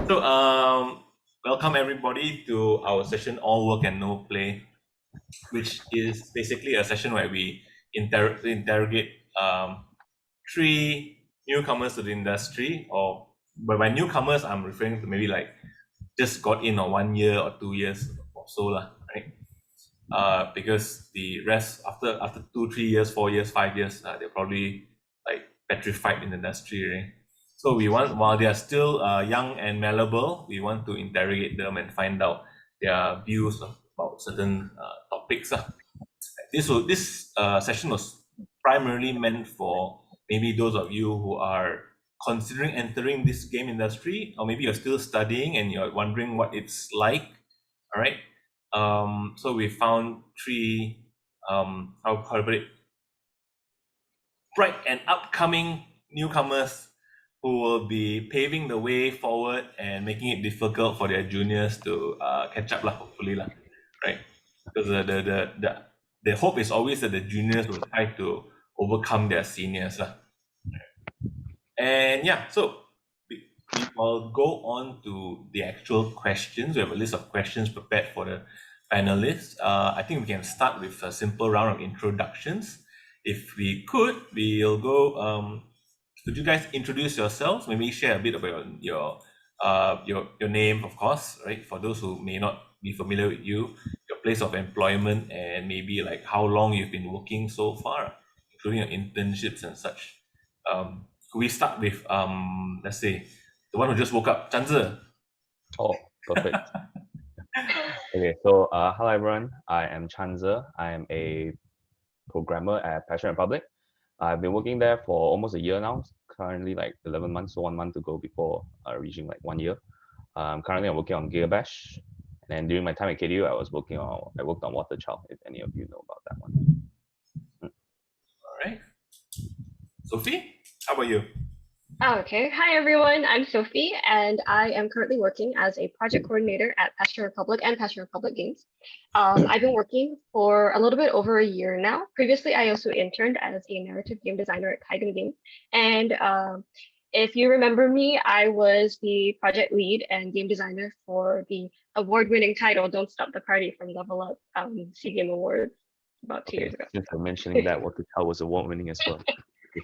So, welcome everybody to our session All Work and No Play, which is basically a session where we interrogate three newcomers to the industry, or by newcomers, I'm referring to maybe like just got in or 1 year or 2 years or so, lah, right? Because the rest after 2, 3 years, 4 years, 5 years, they're probably like petrified in the industry, right? So we want, while they are still young and malleable, we want to interrogate them and find out their views about certain topics. This session was primarily meant for maybe those of you who are considering entering this game industry, or maybe you're still studying and you're wondering what it's like. All right. So we found three how to put it, bright and upcoming newcomers who will be paving the way forward and making it difficult for their juniors to catch up, hopefully, right? Because the hope is always that the juniors will try to overcome their seniors. And yeah, so I'll go on to the actual questions. We have a list of questions prepared for the panelists. I think we can start with a simple round of introductions. If we could, we'll go. Could you guys introduce yourselves? Maybe share a bit about your name, of course, right? For those who may not be familiar with you, your place of employment, and maybe like how long you've been working so far, including your internships and such. Could we start with let's say the one who just woke up, Chanzi? Oh, perfect. Okay, so hello everyone. I am Chanzi. I am a programmer at Passion Republic. I've been working there for almost a year now. Currently, like 11 months, so 1 month to go before reaching like 1 year. Currently, I'm working on Gigabash, and during my time at KDU, I worked on Water Child. If any of you know about that one. All right, Sophie, how about you? Okay. Hi, everyone. I'm Sophie, and I am currently working as a project coordinator at Passion Republic and Passion Republic Games. I've been working for a little bit over a year now. Previously, I also interned as a narrative game designer at Kaigan Games. And if you remember me, I was the project lead and game designer for the award-winning title "Don't Stop the Party" from Level Up C Game Awards about 2 years ago. Since you're mentioning that, Water Child was award-winning as well.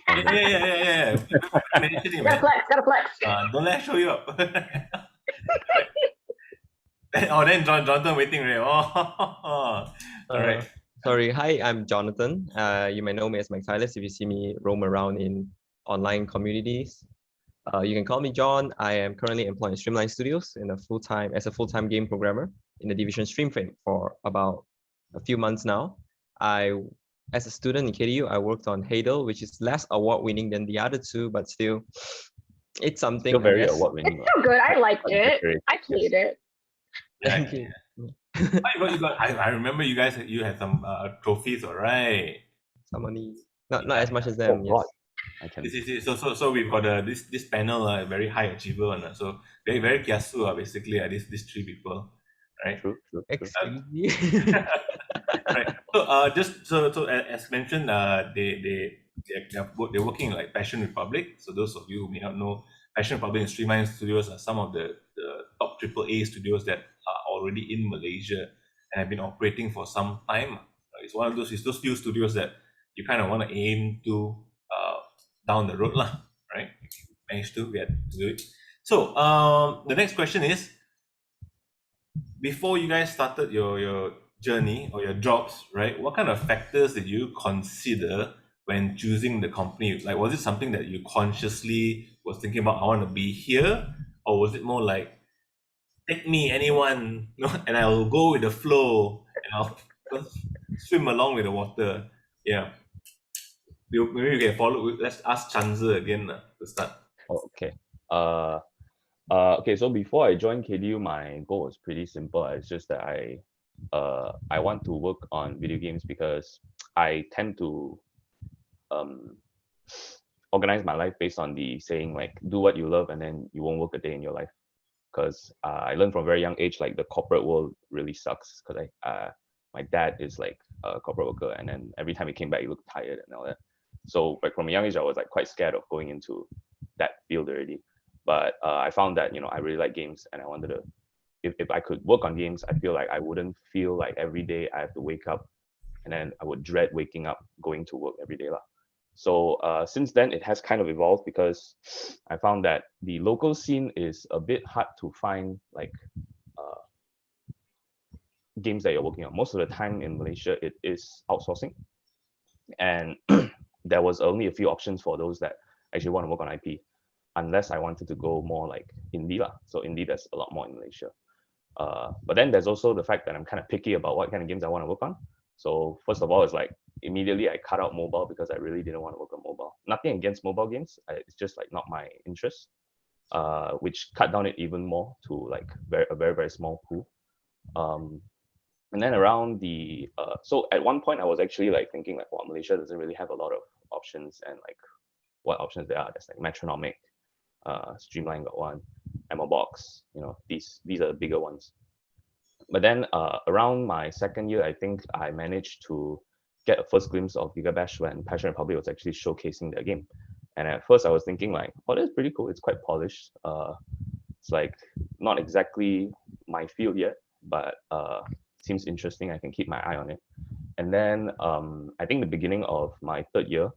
Yeah. Gotta flex. Don't let show you up. Oh, then Jonathan waiting, right? Oh, all right. Sorry, hi, I'm Jonathan. You may know me as Mike if you see me roam around in online communities. You can call me John. I am currently employed in Streamline Studios as a full-time game programmer in the division Streamframe for about a few months now. As a student in KDU, I worked on Hadel, which is less award-winning than the other two, but still, it's something. Still very award-winning. It's so good. I liked it. I played it. Thank you. I remember you had some trophies, all right? Some money, not as much as them. Oh, yes. So we've got this panel, very high achiever one. So very kiasu, basically, these three people, right? True. Excuse me. Right. So as mentioned, they're working in like Passion Republic. So those of you who may not know, Passion Republic and Streamline Studios are some of the top AAA studios that are already in Malaysia and have been operating for some time. It's one of those few studios that you kind of want to aim to down the road, right? Managed to get to do it. So the next question is, before you guys started your journey or your jobs, right? What kind of factors did you consider when choosing the company? Like, was it something that you consciously was thinking about, I want to be here? Or was it more like, take me, anyone, and I'll go with the flow and I'll swim along with the water? Yeah. Maybe we can follow. Let's ask Chanzi again to start. Okay. Okay, so before I joined KDU, my goal was pretty simple. It's just that I want to work on video games because I tend to organize my life based on the saying like, do what you love and then you won't work a day in your life. Because I learned from a very young age, like the corporate world really sucks, because my dad is like a corporate worker, and then every time he came back he looked tired and all that. So like from a young age I was like quite scared of going into that field already. But I found that, I really like games, and I wanted to, if I could work on games, I feel like I wouldn't feel like every day I have to wake up, and then I would dread waking up going to work every day lah. So since then, it has kind of evolved, because I found that the local scene is a bit hard to find, like games that you're working on. Most of the time in Malaysia, it is outsourcing, and there was only a few options for those that actually want to work on IP, unless I wanted to go more like indie lah. So indie, there's a lot more in Malaysia. But then there's also the fact that I'm kind of picky about what kind of games I want to work on. So first of all, it's like immediately I cut out mobile, because I really didn't want to work on mobile. Nothing against mobile games, it's just like not my interest. Which cut down it even more to like a very, very small pool. And then around so at one point I was actually like thinking like, well, Malaysia doesn't really have a lot of options, and like what options there are. There's like Metronomic, Streamline got one, Ammo Box, these are the bigger ones. But then around my second year, I think I managed to get a first glimpse of Giga Bash when Passion Republic was actually showcasing their game. And at first I was thinking like, oh, that's pretty cool. It's quite polished. It's like not exactly my field yet, but seems interesting. I can keep my eye on it. And then I think the beginning of my third year,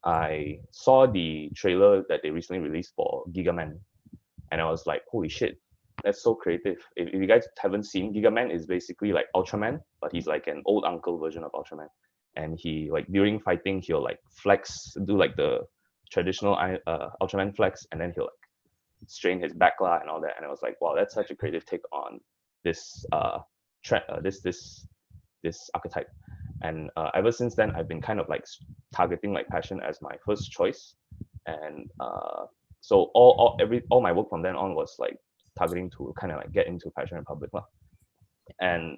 I saw the trailer that they recently released for Giga Man. And I was like, holy shit, that's so creative. If you guys haven't seen, Giga Man is basically like Ultraman, but he's like an old uncle version of Ultraman. And he, like, during fighting, he'll like flex, do like the traditional Ultraman flex, and then he'll like strain his backla and all that. And I was like, wow, that's such a creative take on this this archetype. And ever since then, I've been kind of like targeting like Passion as my first choice. And so all my work from then on was like targeting to kind of like get into Passion Republic lah. And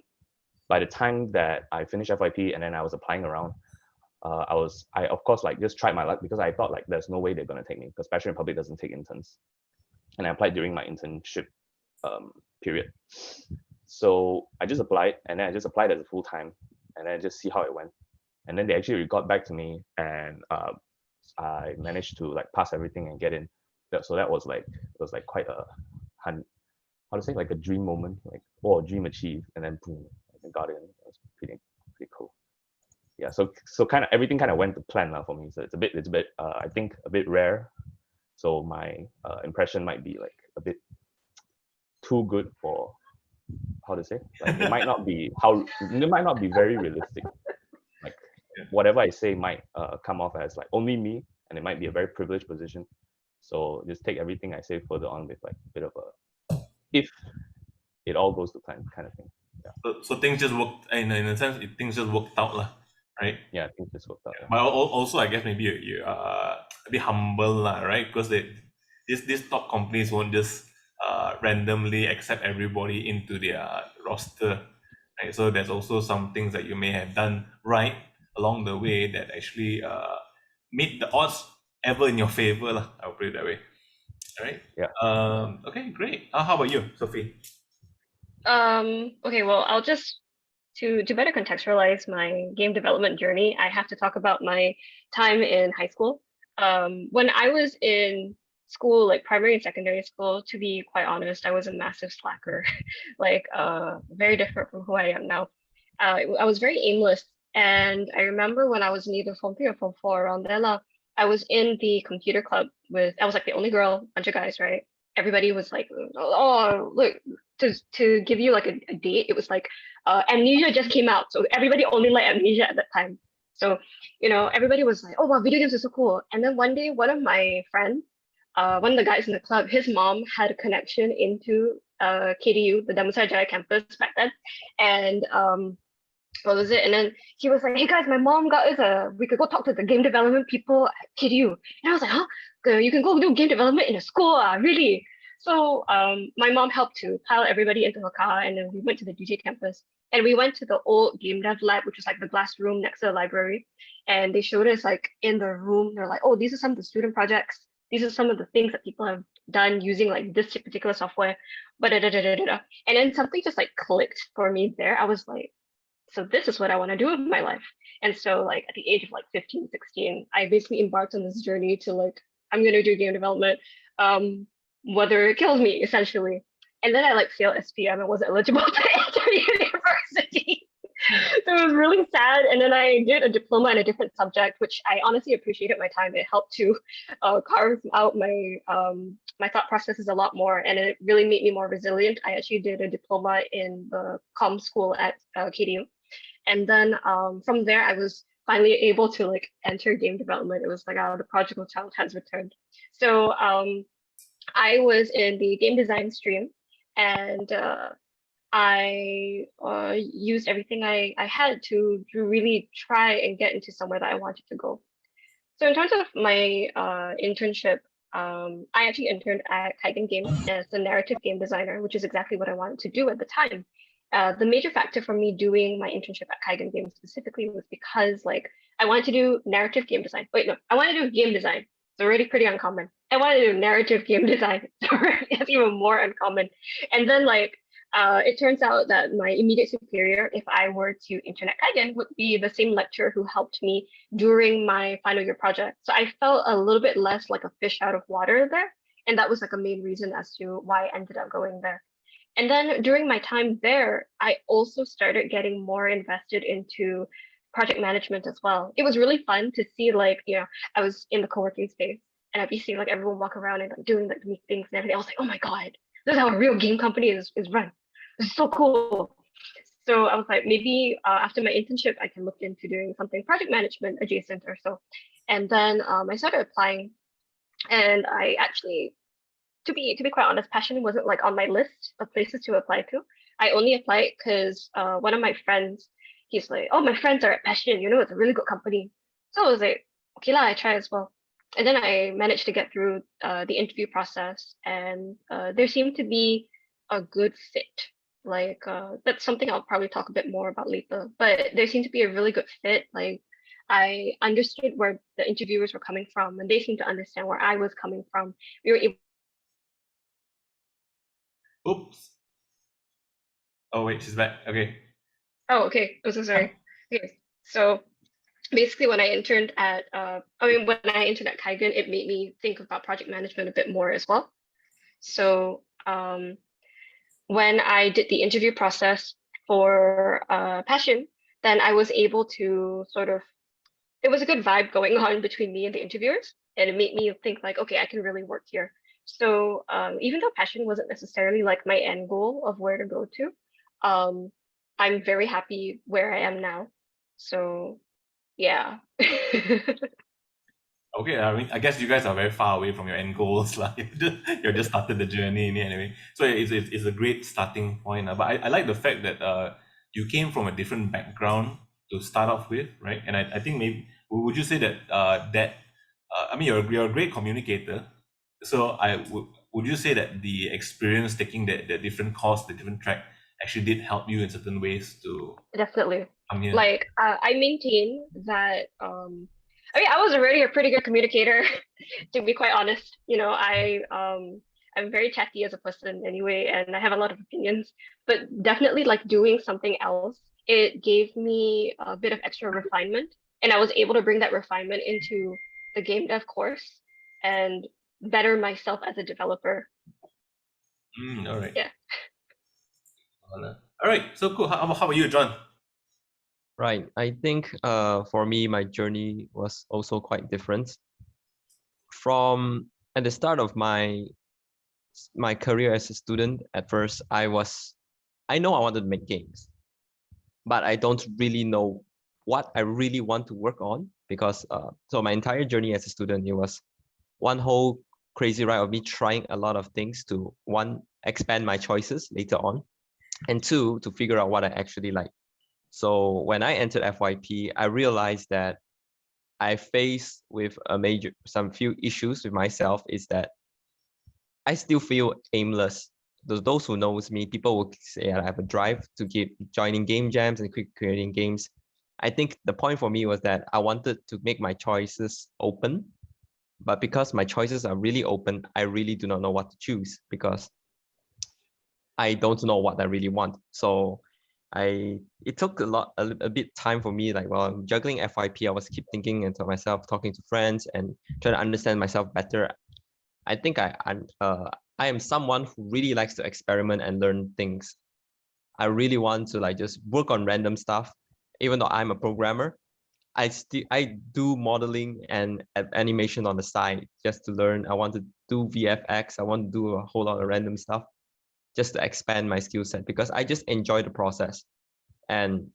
by the time that I finished FYP and then I was applying around, I of course like just tried my luck, because I thought like there's no way they're gonna take me, because Passion Republic doesn't take interns. And I applied during my internship period. So I just applied, and then I just applied as a full time, and then just see how it went. And then they actually got back to me, and I managed to like pass everything and get in. So that was like, it was like quite a how to say, like a dream moment, like, oh, dream achieved, and then boom, I got in. It was pretty cool. Yeah, so kind of everything kind of went to plan now for me. So it's a bit I think a bit rare. So my impression might be like a bit too good for, how to say, like it might not be very realistic. Like whatever I say might come off as like only me, and it might be a very privileged position. So just take everything I say further on with like a bit of a, if it all goes to plan kind of thing. Yeah. So things just worked, in a sense, things just worked out lah, right? Yeah, things just worked out. Yeah. But also, I guess maybe you a bit humble lah, right? Because these top companies won't just randomly accept everybody into their roster, right? So there's also some things that you may have done right along the way that actually made the odds ever in your favor lah. I'll put it that way. All right. Yeah. Okay, great. How about you, Sophie? Okay, well, I'll just to better contextualize my game development journey, I have to talk about my time in high school. When I was in school, like primary and secondary school, to be quite honest, I was a massive slacker, like very different from who I am now. I was very aimless, and I remember when I was in either Form 3 or Form 4 around there, I was in the computer club I was like the only girl, bunch of guys, right? Everybody was like, oh, look, to give you like a date, it was like Amnesia just came out, so everybody only liked Amnesia at that time. So everybody was like, oh wow, video games are so cool. And then one day, one of my friends, one of the guys in the club, his mom had a connection into KDU, the Damansara Jaya campus back then, and what was it? And then he was like, hey guys, my mom got us we could go talk to the game development people at KDU. And I was like, huh? You can go do game development in a school, really? So my mom helped to pile everybody into her car, and then we went to the DJ campus. And we went to the old game dev lab, which was like the glass room next to the library. And they showed us like in the room, they're like, oh, these are some of the student projects. These are some of the things that people have done using like this particular software. And then something just like clicked for me there. I was like, so this is what I want to do with my life. And so like at the age of like 15, 16, I basically embarked on this journey to like, I'm going to do game development. whether it kills me essentially. And then I like failed SPM and wasn't eligible to enter university. So it was really sad. And then I did a diploma in a different subject, which I honestly appreciated my time. It helped to carve out my my thought processes a lot more, and it really made me more resilient. I actually did a diploma in the comm school at KDU, and then from there I was finally able to like enter game development. It was like the prodigal child has returned. So I was in the game design stream, and I used everything I had to really try and get into somewhere that I wanted to go. So in terms of my internship, I actually interned at Kaigan Games as a narrative game designer, which is exactly what I wanted to do at the time. The major factor for me doing my internship at Kaigan Games specifically was because like I wanted to do narrative game design. Wait, no, I wanted to do game design. It's already pretty uncommon. I wanted to do narrative game design. It's even more uncommon. And then like it turns out that my immediate superior, if I were to intern at Kaigan, would be the same lecturer who helped me during my final year project. So I felt a little bit less like a fish out of water there. And that was like a main reason as to why I ended up going there. And then during my time there, I also started getting more invested into project management as well. It was really fun to see like, you know, I was in the co-working space and I'd be seeing like everyone walk around and like doing like meetings and everything. I was like, oh my God, this is how a real game company is run. It's so cool. So I was like, maybe after my internship, I can look into doing something project management adjacent or so. And then I started applying, and I actually, to be quite honest, Passion wasn't like on my list of places to apply to. I only applied because one of my friends, he's like, oh, my friends are at Passion, you know, it's a really good company. So I was like, okay lah, I try as well. And then I managed to get through the interview process, and there seemed to be a good fit. Like that's something I'll probably talk a bit more about later, but there seemed to be a really good fit. Like I understood where the interviewers were coming from, and they seemed to understand where I was coming from. We were able. Oops. Oh wait, she's back. Okay. Oh, okay. I'm so sorry. Okay, so basically when I interned at when I interned at Kaigan, it made me think about project management a bit more as well. So when I did the interview process for Passion, then I was able to sort of, it was a good vibe going on between me and the interviewers, and it made me think like, okay, I can really work here. So even though Passion wasn't necessarily like my end goal of where to go to, I'm very happy where I am now. So yeah. Okay, I mean, I guess you guys are very far away from your end goals. Like, you're just started the journey anyway. So it's a great starting point. But I like the fact that you came from a different background to start off with, right? And I think maybe, would you say that I mean, you're a great communicator. So would you say that the experience taking the different course, the different track, actually did help you in certain ways to Definitely. come here? Like I maintain that I mean, I was already a pretty good communicator, to be quite honest. You know, I'm very chatty as a person anyway, and I have a lot of opinions. But definitely, like doing something else, it gave me a bit of extra refinement, and I was able to bring that refinement into the game dev course and better myself as a developer. All right. Yeah. All right. So cool. How about you, John? Right. I think for me, my journey was also quite different. From at the start of my career as a student, at first I know I wanted to make games, but I don't really know what I really want to work on, because so my entire journey as a student, it was one whole crazy ride of me trying a lot of things to, one, expand my choices later on, and two, to figure out what I actually like. So when I entered FYP, I realized that I faced with some few issues with myself, is that I still feel aimless. Those who knows me, people will say I have a drive to keep joining game jams and keep creating games. I think the point for me was that I wanted to make my choices open, but because my choices are really open, I really do not know what to choose, because I don't know what I really want. So it took a bit time for me, like while I'm juggling FYP, I was keep thinking into myself, talking to friends and trying to understand myself better. I think I am someone who really likes to experiment and learn things. I really want to like just work on random stuff. Even though I'm a programmer, I do modeling and animation on the side just to learn. I want to do VFX. I want to do a whole lot of random stuff just to expand my skill set because I just enjoy the process. And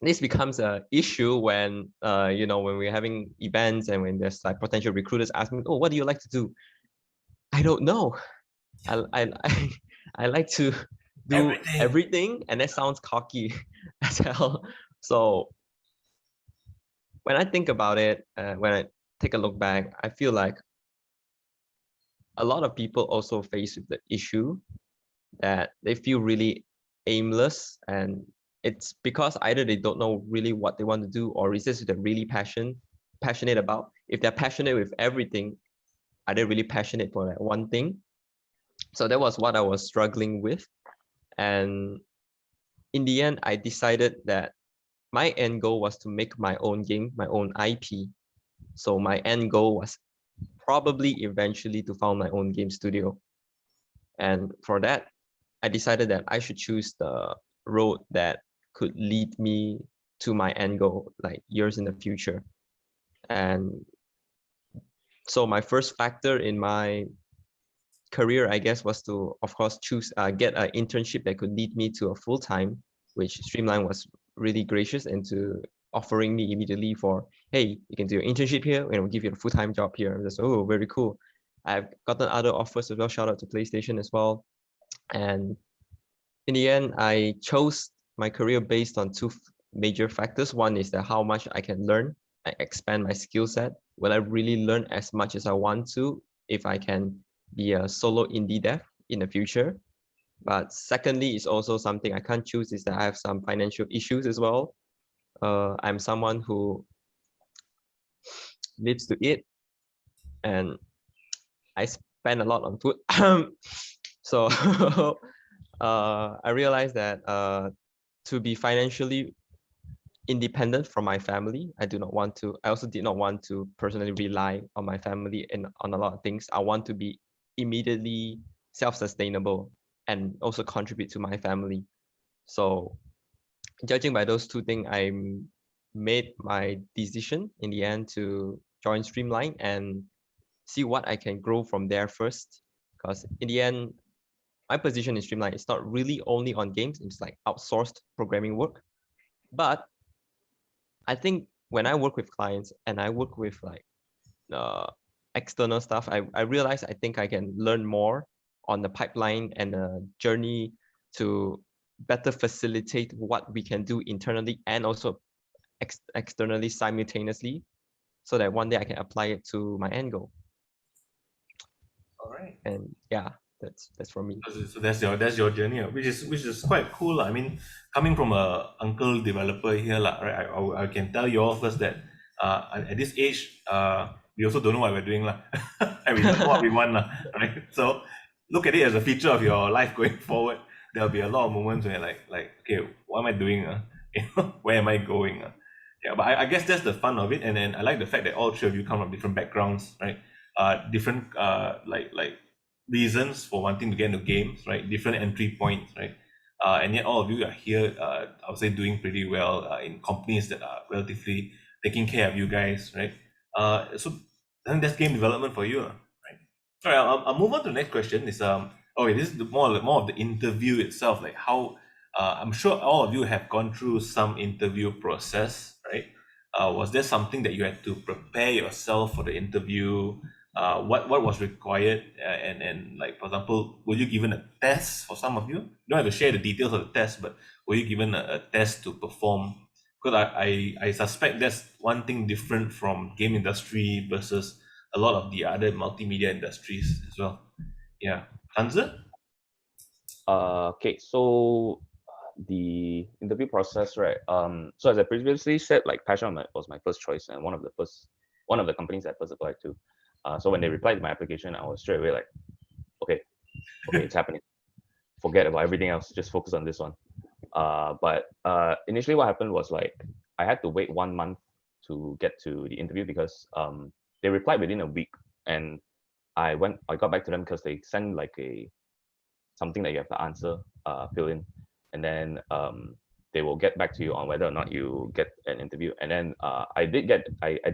this becomes an issue when when we're having events and when there's like potential recruiters asking, oh, what do you like to do? I don't know. I like to do everything, and that sounds cocky as hell. So when I think about it, when I take a look back, I feel like a lot of people also face with the issue that they feel really aimless, and it's because either they don't know really what they want to do, or is this they're really passionate about. If they're passionate with everything, are they really passionate for that one thing? So that was what I was struggling with. And in the end, I decided that my end goal was to make my own game, my own IP. So my end goal was probably eventually to found my own game studio. And for that, I decided that I should choose the road that could lead me to my end goal, like years in the future. And so my first factor in my career, I guess, was to, of course, get an internship that could lead me to a full-time, which Streamline was really gracious into offering me immediately for, hey, you can do your internship here, and we'll give you a full-time job here. I was, oh, very cool. I've gotten other offers as well. Shout out to PlayStation as well. And in the end, I chose my career based on two major factors. One is that how much I can learn, I expand my skill set. Will I really learn as much as I want to if I can be a solo indie dev in the future? But secondly, is also something I can't choose is that I have some financial issues as well. I'm someone who lives to eat, and I spend a lot on food. So I realized that to be financially independent from my family, I also did not want to personally rely on my family and on a lot of things. I want to be immediately self-sustainable and also contribute to my family. So judging by those two things, I made my decision in the end to join Streamline and see what I can grow from there first. Because in the end, my position in Streamline is not really only on games, it's like outsourced programming work. But I think when I work with clients and I work with like external stuff, I realize I think I can learn more on the pipeline and the journey to better facilitate what we can do internally and also externally simultaneously, so that one day I can apply it to my end goal. All right. And yeah, that's from me. So that's your journey, which is quite cool. I mean, coming from a uncle developer here, right? I can tell you all first that at this age, we also don't know what we're doing, and we don't know what we want, right? So look at it as a feature of your life going forward. There'll be a lot of moments where like okay, what am I doing? Where am I going? Yeah, but I guess that's the fun of it, and then I like the fact that all three of you come from different backgrounds, right? Different like reasons for wanting to get into games, right? Different entry points, right? And yet all of you are here, I would say, doing pretty well in companies that are relatively taking care of you guys, right? So I think that's game development for you, right? All right, I'll move on to the next question. Is okay, this is more of the interview itself, like how I'm sure all of you have gone through some interview process, right? Was there something that you had to prepare yourself for the interview? What was required, and like, for example, were you given a test for some of you? You don't have to share the details of the test, but were you given a test to perform? Because I suspect that's one thing different from game industry versus a lot of the other multimedia industries as well. Yeah, Hansa? Okay, so the interview process, right? So as I previously said, like Passion was my first choice and one of the companies I first applied to. So when they replied to my application, I was straight away like, okay, it's happening. Forget about everything else. Just focus on this one. But initially, what happened was like I had to wait 1 month to get to the interview because they replied within a week, and I got back to them because they send like something that you have to answer, fill in, and then they will get back to you on whether or not you get an interview. And then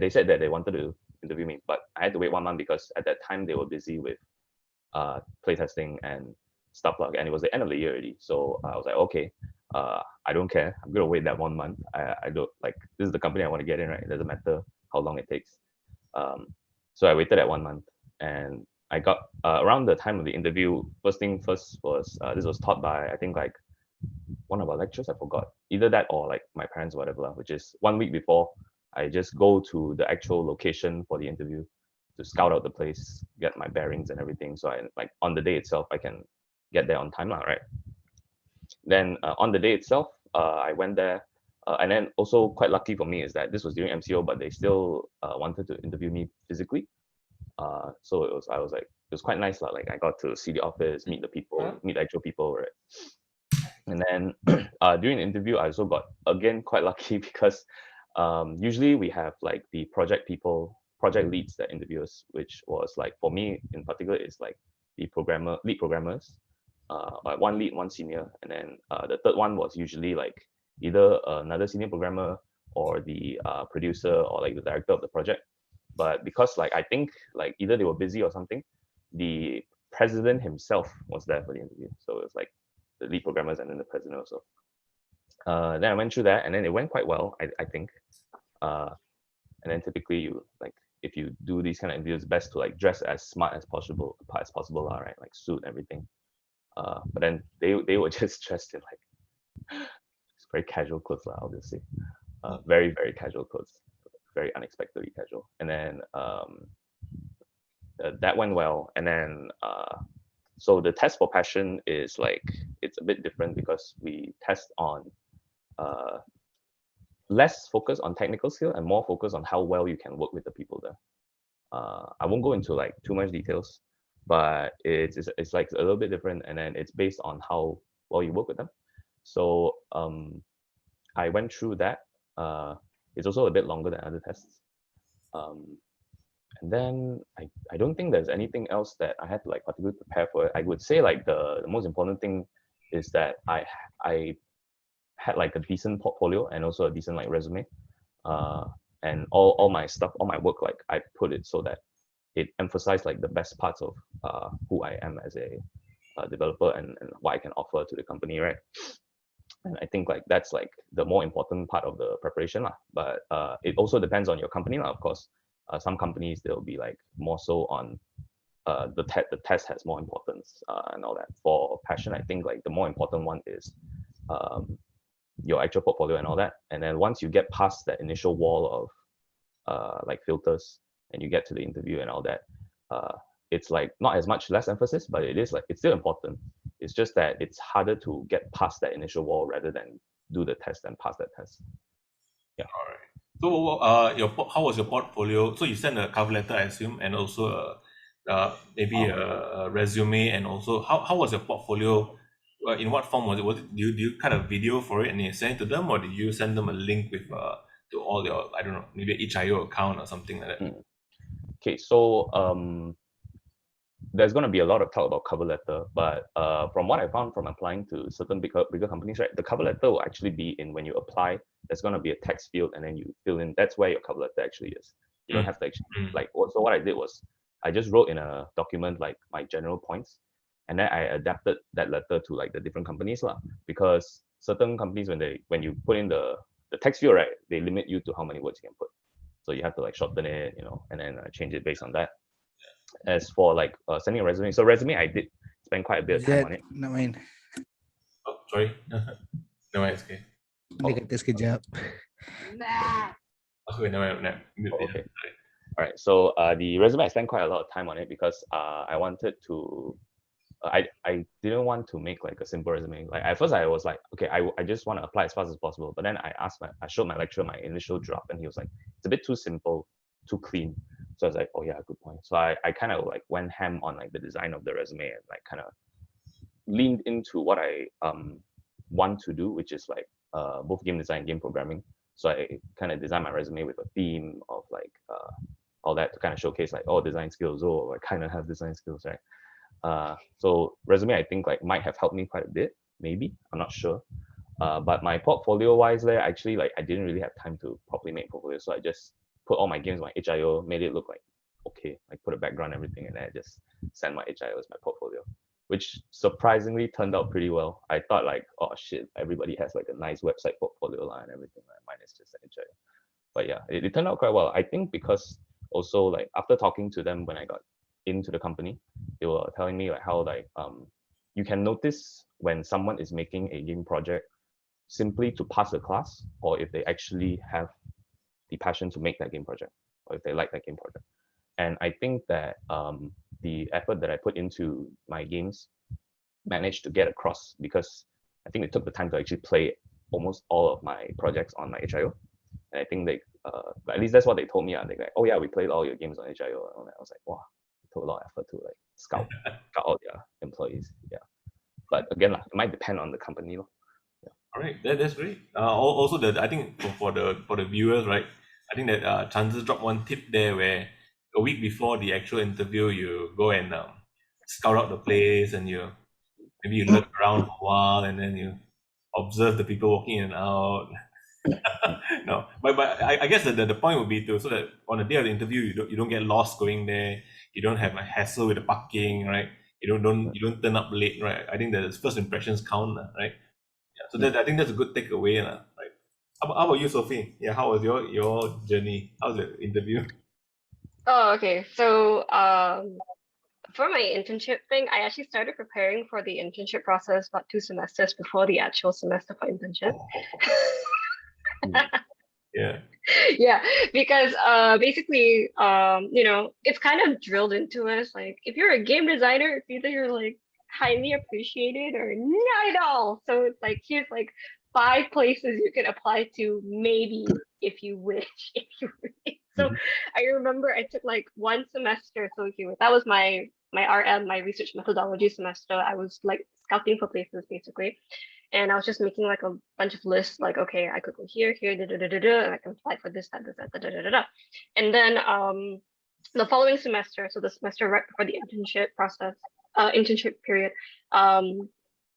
they said that they wanted to interview me, but I had to wait 1 month because at that time they were busy with playtesting and stuff like that, and it was the end of the year already. So I was like, okay, I don't care. I'm gonna wait that 1 month. I don't like, this is the company I want to get in, right? It doesn't matter how long it takes. So I waited that 1 month, and I got around the time of the interview. First thing first was this was taught by, I think, like one of our lecturers. I forgot, either that or like my parents or whatever, which is 1 week before I just go to the actual location for the interview to scout out the place, get my bearings and everything. So I, like, on the day itself, I can get there on time, right? Then on the day itself, I went there. And then also quite lucky for me is that this was during MCO, but they still wanted to interview me physically. So I was like, it was quite nice. Like I got to see the office, meet the people, meet the actual people, right? And then during the interview, I also got, again, quite lucky because usually we have like the project leads that interview us, which was like, for me in particular, is like the lead programmers, like one lead, one senior, and then the third one was usually like either another senior programmer or the producer or like the director of the project. But because like I think like either they were busy or something, the president himself was there for the interview. So it was like the lead programmers and then the president also. Then I went through that, and then it went quite well, I think. And then typically you like, if you do these kind of interviews, best to like dress as smart as possible, right? Like suit and everything. But then they were just dressed in like very casual clothes, I'll just say. Very, very casual clothes, very unexpectedly casual. And then that went well. And then so the test for passion is like, it's a bit different because we test on less focus on technical skill and more focus on how well you can work with the people there. I won't go into like too much details, but it's like a little bit different, and then it's based on how well you work with them. So I went through that. It's also a bit longer than other tests. And then I don't think there's anything else that I had to like particularly prepare for it. I would say like the most important thing is that I had like a decent portfolio and also a decent like resume. And all my stuff, all my work, like I put it so that it emphasized like the best parts of who I am as a developer and what I can offer to the company, right? And I think like that's like the more important part of the preparation lah. But it also depends on your company lah, of course. Some companies, they'll be like more so on the test has more importance and all that. For passion, I think like the more important one is your actual portfolio and all that. And then once you get past that initial wall of like filters and you get to the interview and all that, it's like not as much less emphasis, but it is like, it's still important. It's just that it's harder to get past that initial wall rather than do the test and pass that test. Yeah. All right. So how was your portfolio? So you sent a cover letter, I assume, and also maybe a resume, and also how was your portfolio? In what form was it? Do you kind of video for it and you send it to them, or did you send them a link with to all your, I don't know, maybe itch.io account or something like that? Okay, so there's going to be a lot of talk about cover letter, but from what I found from applying to certain bigger companies, right, the cover letter will actually be in when you apply. There's going to be a text field, and then you fill in. That's where your cover letter actually is. You don't have to actually like. So what I did was I just wrote in a document like my general points, and then I adapted that letter to like the different companies lah. Because certain companies, when you put in the text field, right, they limit you to how many words you can put. So you have to like shorten it, and then change it based on that. As for like sending a resume, so resume I did spend quite a bit of time on it. Nak main. Oh, sorry. No, it's okay. Dia kata sekejap. Okay, no. Okay. All right. So the resume, I spent quite a lot of time on it because I wanted to. I didn't want to make like a simple resume. Like at first I was like, okay, I just want to apply as fast as possible. But then I showed my lecturer my initial draft, and he was like, it's a bit too simple, too clean. So I was like, oh yeah, good point. So I kind of like went ham on like the design of the resume and like kind of leaned into what I want to do, which is like both game design and game programming. So I kind of designed my resume with a theme of like all that to kind of showcase like, oh, design skills. Oh, I kind of have design skills, right? So resume, I think like might have helped me quite a bit. Maybe, I'm not sure. But my portfolio wise there, actually, like I didn't really have time to properly make portfolio, so I just put all my games on my HIO, made it look like okay, like put a background and everything, and then I just send my HIO as my portfolio, which surprisingly turned out pretty well. I thought like, oh shit, everybody has like a nice website portfolio and everything. Like mine is just an HIO. But yeah, it turned out quite well. I think because also like after talking to them when I got into the company, they were telling me like how like you can notice when someone is making a game project simply to pass the class, or if they actually have the passion to make that game project, or if they like that game project. And I think that the effort that I put into my games managed to get across, because I think they took the time to actually play almost all of my projects on my HIO. And I think they, at least that's what they told me. They like, oh yeah, we played all your games on HIO. And I was like, wow, it took a lot of effort to like scout all their employees. Yeah. But again, it might depend on the company. All right, that's great. Also, I think for the viewers, right? I think that Chances dropped one tip there where a week before the actual interview, you go and scout out the place, and maybe you look around for a while, and then you observe the people walking in and out. No, but I guess the point would be so that on the day of the interview, you don't get lost going there. You don't have a hassle with the parking, right? You don't turn up late, right? I think that the first impressions count, right? Yeah, so I think that's a good takeaway, right? How about you, Sophie? Yeah, how was your journey? How was the interview? Oh, okay. So for my internship thing, I actually started preparing for the internship process about 2 semesters before the actual semester for internship. Yeah. Yeah, because basically it's kind of drilled into us, like if you're a game designer, it's either you're like highly appreciated or not at all. So it's like here's like 5 places you can apply to, maybe if you wish. If you wish. So I remember I took like 1 semester, so that was my RM, my research methodology semester. I was like scouting for places basically. And I was just making like a bunch of lists, like, okay, I could go here, and I can apply for this, that, And then the following semester, so the semester right before the internship period,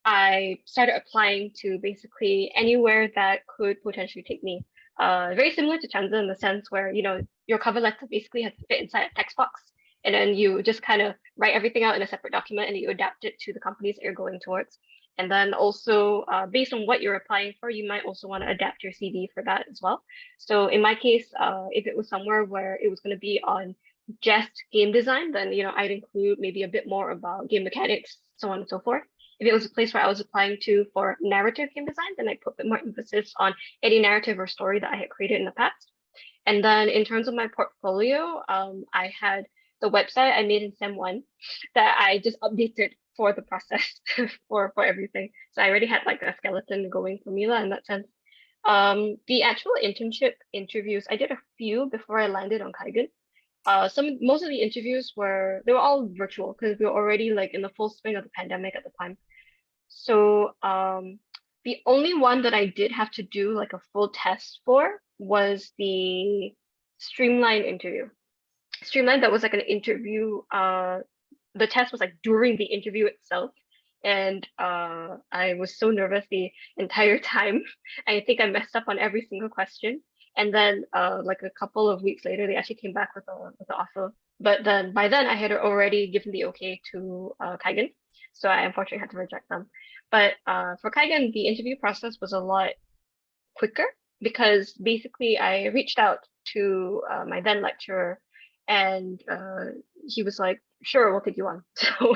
I started applying to basically anywhere that could potentially take me. Very similar to Chanza in the sense where, your cover letter basically has to fit inside a text box. And then you just kind of write everything out in a separate document and you adapt it to the companies that you're going towards. And then also, based on what you're applying for, you might also want to adapt your CV for that as well. So in my case, if it was somewhere where it was going to be on just game design, then I'd include maybe a bit more about game mechanics, so on and so forth. If it was a place where I was applying to for narrative game design, then I'd put a bit more emphasis on any narrative or story that I had created in the past. And then in terms of my portfolio, I had the website I made in Sem 1 that I just updated for the process for everything. So I already had like a skeleton going for Mila in that sense. The actual internship interviews, I did a few before I landed on Kaigen. Most of the interviews were all virtual because we were already like in the full swing of the pandemic at the time. So the only one that I did have to do like a full test for was the Streamline interview. Streamline, that was like an interview. The test was like during the interview itself, and I was so nervous the entire time. I think I messed up on every single question. And then like a couple of weeks later, they actually came back with the offer. But then by then I had already given the okay to Kaigen, so I unfortunately had to reject them. But for Kaigen, the interview process was a lot quicker because basically I reached out to my then lecturer, and he was like, sure, we'll take you on. So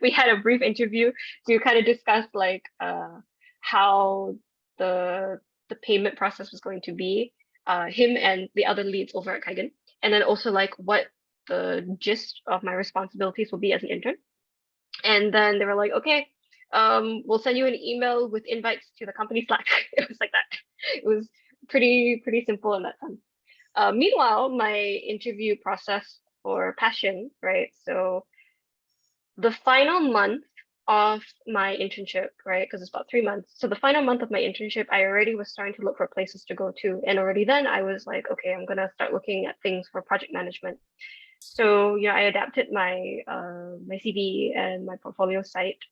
we had a brief interview to kind of discuss like how the payment process was going to be, him and the other leads over at Kaigen, and then also like what the gist of my responsibilities will be as an intern. And then they were like, okay, we'll send you an email with invites to the company Slack. It was like that. It was pretty simple in that sense. Meanwhile, my interview process for Passion, right? So the final month of my internship, right? Because it's about 3 months. So the final month of my internship, I already was starting to look for places to go to. And already then I was like, okay, I'm gonna start looking at things for project management. So yeah, I adapted my my CV and my portfolio site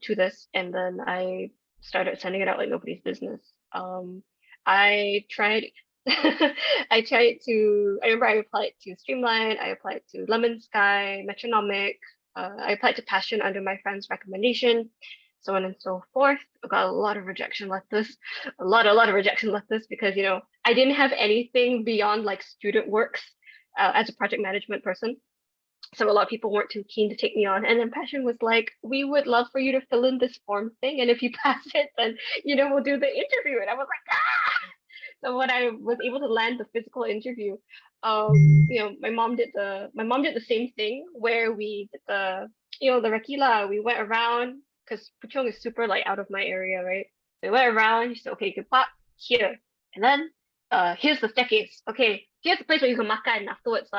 to this, and then I started sending it out like nobody's business. I tried. I tried to. I remember I applied to Streamline. I applied to Lemon Sky, Metronomic. I applied to Passion under my friend's recommendation, so on and so forth. I got a lot of rejection letters, a lot of rejection letters because I didn't have anything beyond like student works as a project management person. So a lot of people weren't too keen to take me on. And then Passion was like, we would love for you to fill in this form thing. And if you pass it, then, we'll do the interview. And I was like, ah! So when I was able to land the physical interview, my mom did the same thing where we did the Rakila, we went around because Puchong is super like out of my area, right? We went around, she said, okay, you can park here. And then here's the staircase. Okay, here's the place where you can makan afterwards,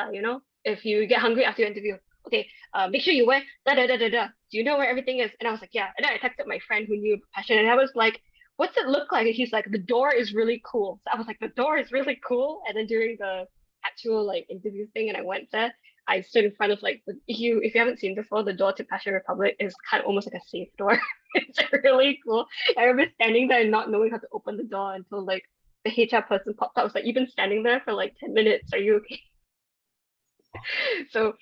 if you get hungry after your interview. Okay, make sure you wear da da da da da. Do you know where everything is? And I was like, yeah. And then I texted my friend who knew Passion, and I was like, what's it look like? And he's like, the door is really cool. So I was like, the door is really cool. And then during the actual like interview thing, and I went there, I stood in front of like if you haven't seen before, the door to Passion Republic is kind of almost like a safe door. It's really cool. I remember standing there and not knowing how to open the door until like the HR person popped up. I was like, you've been standing there for like 10 minutes. Are you okay? So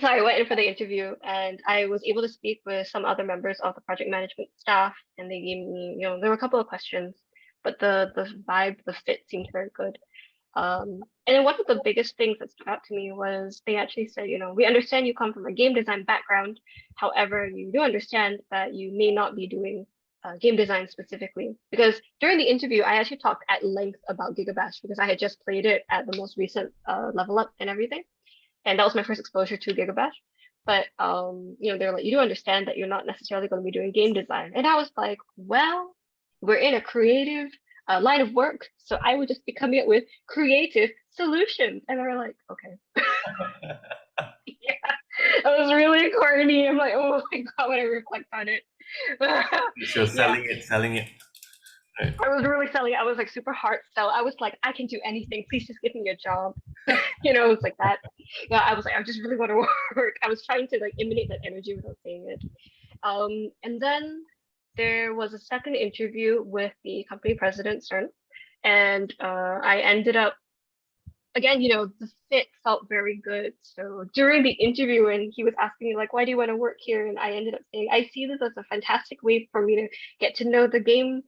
I went in for the interview, and I was able to speak with some other members of the project management staff, and they gave me, there were a couple of questions, but the vibe, the fit seemed very good. And then one of the biggest things that stood out to me was they actually said, we understand you come from a game design background. However, you do understand that you may not be doing game design specifically. Because during the interview, I actually talked at length about Gigabash because I had just played it at the most recent level up and everything. And that was my first exposure to Gigabash. But they're like, you do understand that you're not necessarily going to be doing game design. And I was like, well, we're in a creative line of work, so I would just be coming up with creative solutions. And they were like, okay. Yeah, it was really corny. I'm like, oh my god, when I reflect on it. So selling it. Right. I was really selling it. I was like super hard sell. I was like, I can do anything. Please just give me a job. It was like that. Yeah, I was like, I just really want to work. I was trying to like emanate that energy without saying it. And then there was a second interview with the company president, CERN, and I ended up, again, the fit felt very good. So during the interview, and he was asking me like, why do you want to work here? And I ended up saying, I see this as a fantastic way for me to get to know the game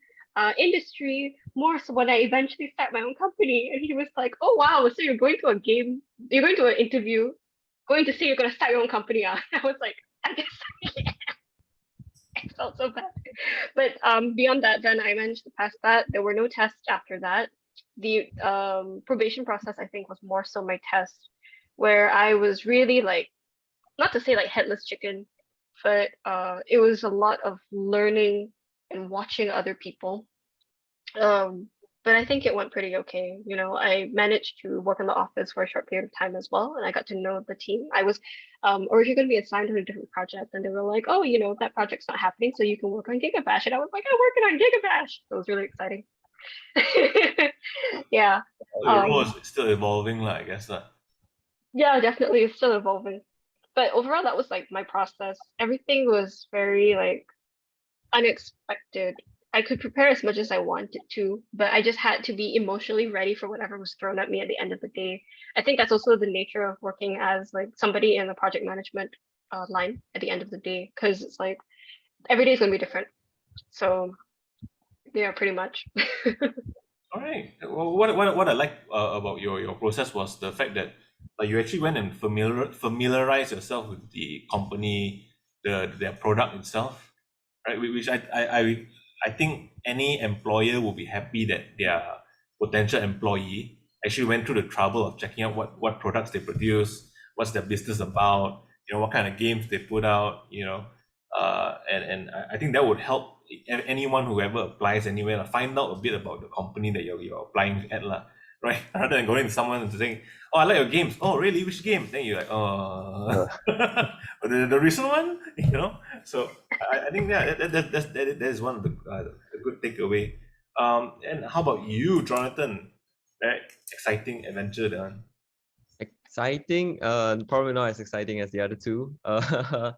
industry more, so when I eventually start my own company. And he was like, oh wow, so you're going to an interview, going to say you're going to start your own company. I was like, I guess yeah. I felt so bad. But beyond that, then I managed to pass that. There were no tests after that. The probation process, I think, was more so my test, where I was really like, not to say like headless chicken, but it was a lot of learning and watching other people. But I think it went pretty okay. I managed to work in the office for a short period of time as well, and I got to know the team. I was originally going to be assigned to a different project, and they were like, oh, that project's not happening, so you can work on Gigabash. And I was like, I'm working on Gigabash. So it was really exciting. Yeah. Your role is still evolving, I guess. Yeah, definitely. It's still evolving. But overall, that was like my process. Everything was very like unexpected. I could prepare as much as I wanted to, but I just had to be emotionally ready for whatever was thrown at me at the end of the day. I think that's also the nature of working as like somebody in the project management line at the end of the day, because it's like every day is going to be different. So yeah, pretty much. All right. Well, what I like about your process was the fact that you actually went and familiarize yourself with the company, their product itself, right? Which I think any employer will be happy that their potential employee actually went through the trouble of checking out what products they produce, what's their business about, what kind of games they put out, and I think that would help anyone who ever applies anywhere find out a bit about the company that you're applying at. right? Rather than going to someone and saying, "Oh, I like your games." "Oh, really? Which game?" Then you're like, "Oh, the recent one," you know. So I think that is one of the good takeaway. And how about you, Jonathan? Right, exciting adventure, that one. Exciting, probably not as exciting as the other two. Yeah.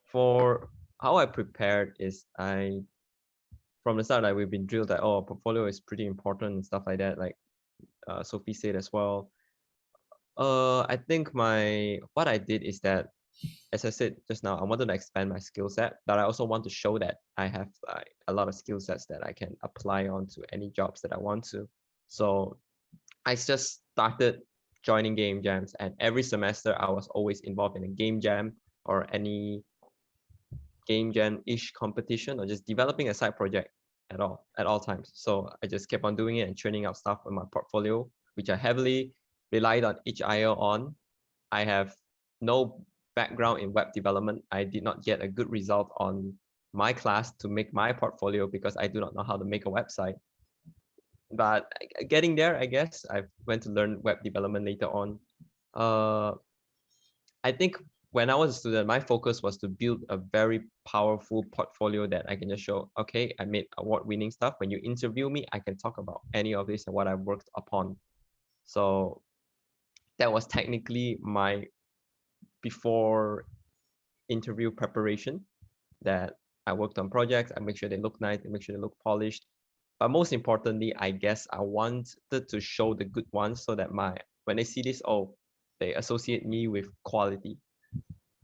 For how I prepared is from the start, like we've been drilled that, oh, portfolio is pretty important and stuff like that. Like Sophie said as well. I think what I did is that, as I said just now, I wanted to expand my skill set, but I also want to show that I have like a lot of skill sets that I can apply onto any jobs that I want to. So I just started joining game jams, and every semester I was always involved in a game jam or any game jam-ish competition, or just developing a side project at all times. So I just kept on doing it and churning out stuff in my portfolio, which I heavily relied on each IO on. I have no background in web development. I did not get a good result on my class to make my portfolio because I do not know how to make a website. But getting there, I guess I went to learn web development later on. I think when I was a student, my focus was to build a very powerful portfolio that I can just show, okay, I made award-winning stuff. When you interview me, I can talk about any of this and what I've worked upon. So that was technically my before interview preparation, that I worked on projects. I make sure they look nice, I make sure they look polished. But most importantly, I guess I wanted to show the good ones so that when they see this, oh, they associate me with quality,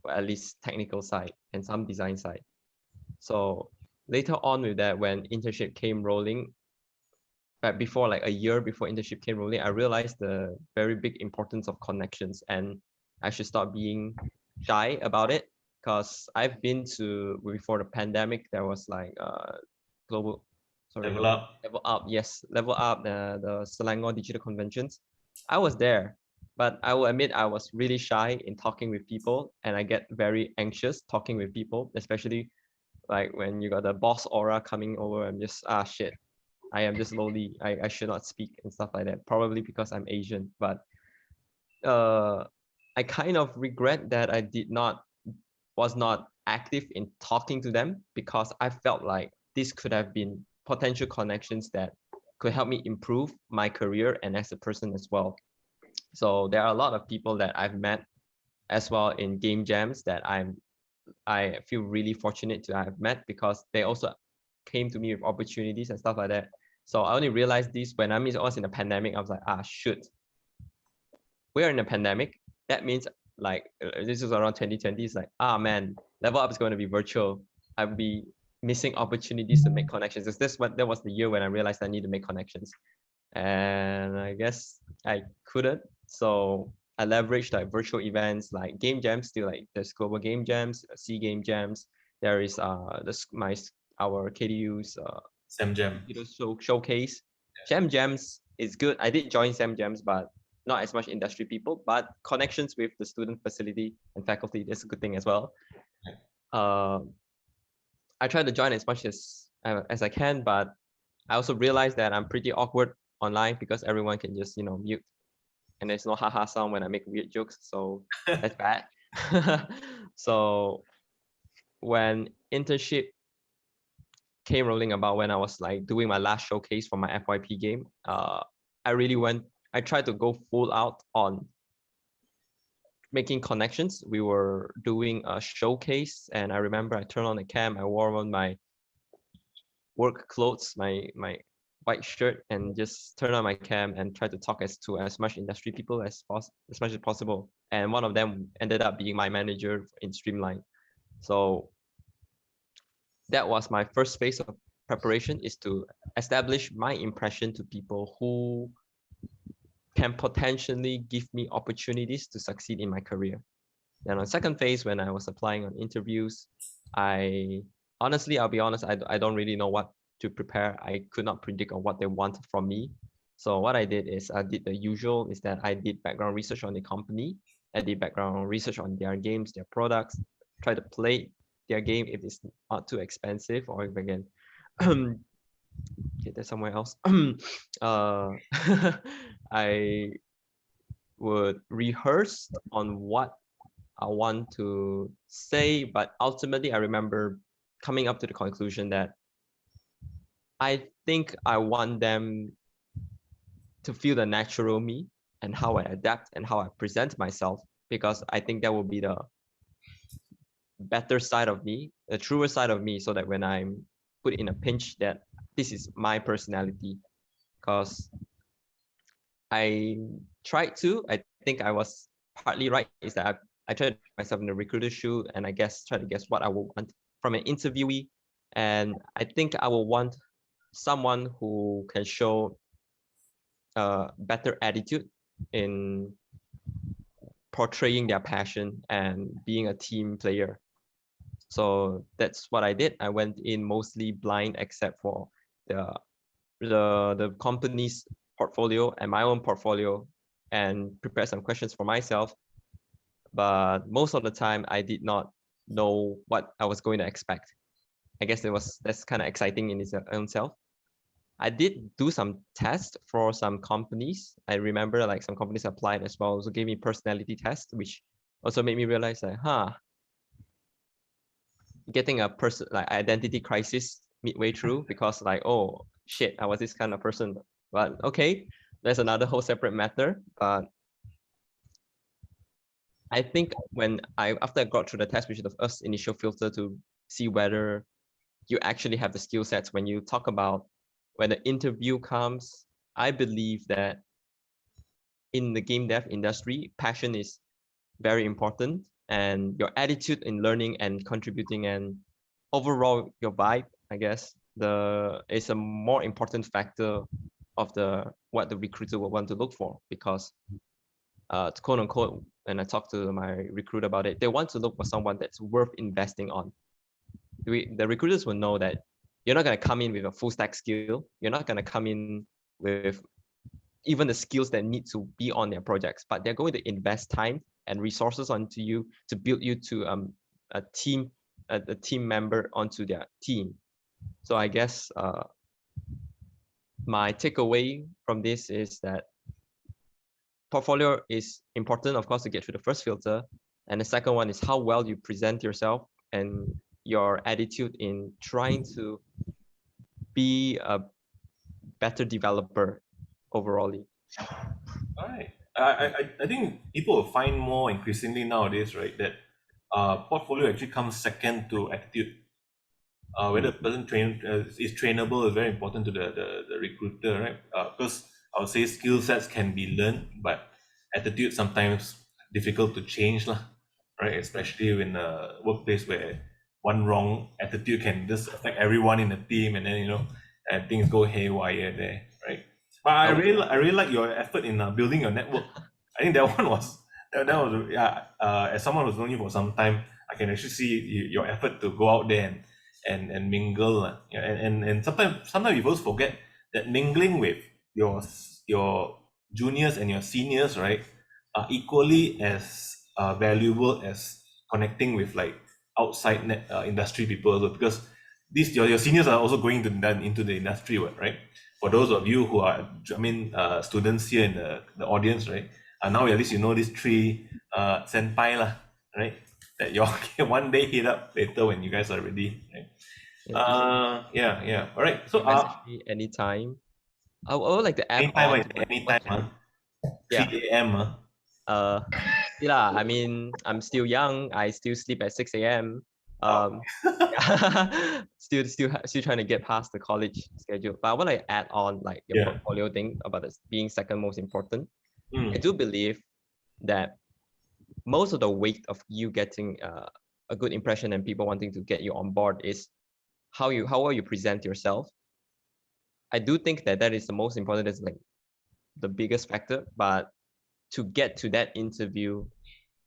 or at least technical side and some design side. So later on with that, when internship came rolling, before like a year before internship came rolling, I realized the very big importance of connections, and I should stop being shy about it, because I've been to, before the pandemic, there was like global, Level up. Level Up, yes, Level Up, the Selangor digital conventions. I was there, but I will admit I was really shy in talking with people, and I get very anxious talking with people, especially like when you got the boss aura coming over. I'm just shit, I am just lonely. I should not speak and stuff like that. Probably because I'm Asian, but I kind of regret that I was not active in talking to them, because I felt like this could have been potential connections that could help me improve my career and as a person as well. So there are a lot of people that I've met as well in game jams that I feel really fortunate to have met, because they also came to me with opportunities and stuff like that. So I only realized this when I was in a pandemic. I was like, shoot, we're in a pandemic. That means like this is around 2020. It's like, man, Level Up is going to be virtual. I'll be missing opportunities to make connections. That was the year when I realized I need to make connections, and I guess I couldn't. So I leveraged like virtual events, like game jams. Still, like there's global game jams, C game jams. There is our KDU's Sam Jam. showcase. Jam Jams is good. I did join Sam Jams, but not as much industry people, but connections with the student facility and faculty, that's a good thing as well. I try to join as much as I can, but I also realized that I'm pretty awkward online, because everyone can just mute, and there's no haha sound when I make weird jokes, so that's bad. So when internship came rolling about, when I was like doing my last showcase for my FYP game, I tried to go full out on making connections. We were doing a showcase, and I remember I turned on the cam, I wore on my work clothes, my white shirt, and just turned on my cam and tried to talk to as much industry people as much as possible. And one of them ended up being my manager in Streamline. So that was my first phase of preparation, is to establish my impression to people who can potentially give me opportunities to succeed in my career. Then on second phase, when I was applying on interviews, honestly, I'll be honest, I don't really know what to prepare. I could not predict on what they wanted from me. So what I did is I did the usual, is that I did background research on the company. I did background research on their games, their products, try to play their game if it's not too expensive, or if I can Okay, there's somewhere else. I would rehearse on what I want to say, but ultimately I remember coming up to the conclusion that I think I want them to feel the natural me and how I adapt and how I present myself, because I think that will be the better side of me, the truer side of me, so that when I'm put in a pinch, that this is my personality. Because I I think I was partly right, is that I tried to put myself in the recruiter's shoe and I guess try to guess what I will want from an interviewee. And I think I will want someone who can show a better attitude in portraying their passion and being a team player. So that's what I did. I went in mostly blind, except for the the company's portfolio and my own portfolio, and prepare some questions for myself. But most of the time, I did not know what I was going to expect. I guess that's kind of exciting in its own self. I did do some tests for some companies. I remember like some companies applied as well, also gave me personality test, which also made me realize that, getting a person like identity crisis midway through, because like, oh shit, I was this kind of person. But okay, there's another whole separate matter. But I think after I got through the test, which is the first initial filter to see whether you actually have the skill sets, when you talk about when the interview comes, I believe that in the game dev industry, passion is very important, and your attitude in learning and contributing and overall your vibe, I guess, is a more important factor of what the recruiter will want to look for. Because quote unquote, when I talk to my recruiter about it, they want to look for someone that's worth investing on. The recruiters will know that you're not going to come in with a full stack skill. You're not going to come in with even the skills that need to be on their projects, but they're going to invest time and resources onto you to build you to a team member onto their team. So I guess my takeaway from this is that portfolio is important, of course, to get through the first filter, and the second one is how well you present yourself and your attitude in trying to be a better developer overall. All right. I think people will find more increasingly nowadays, right, that portfolio actually comes second to attitude. Whether a person is trainable is very important to the recruiter, right? Because I would say skill sets can be learned, but attitude sometimes difficult to change, lah, right? Especially in a workplace where one wrong attitude can just affect everyone in the team, and then and things go haywire there, right? But I really like your effort in building your network. I think that one was that was yeah. As someone who's known you for some time, I can actually see your effort to go out there and mingle. Yeah, and sometimes you both forget that mingling with your juniors and your seniors, right, are equally as valuable as connecting with like outside industry people also, because your seniors are also going into the industry, right? For those of you who are, students here in the audience, right? Now at least you know these three senpai lah, right? That you can one day hit up later when you guys are ready, right? Yeah. All right. So message me anytime. I would like to add on. Anytime. Yeah. 3 a.m. Yeah, I mean, I'm still young. I still sleep at 6 a.m. Still trying to get past the college schedule. But I want to add on like your portfolio thing about this being second most important. I do believe that most of the weight of you getting a good impression and people wanting to get you on board is how well you present yourself. I do think that is the most important. It's like the biggest factor. But to get to that interview,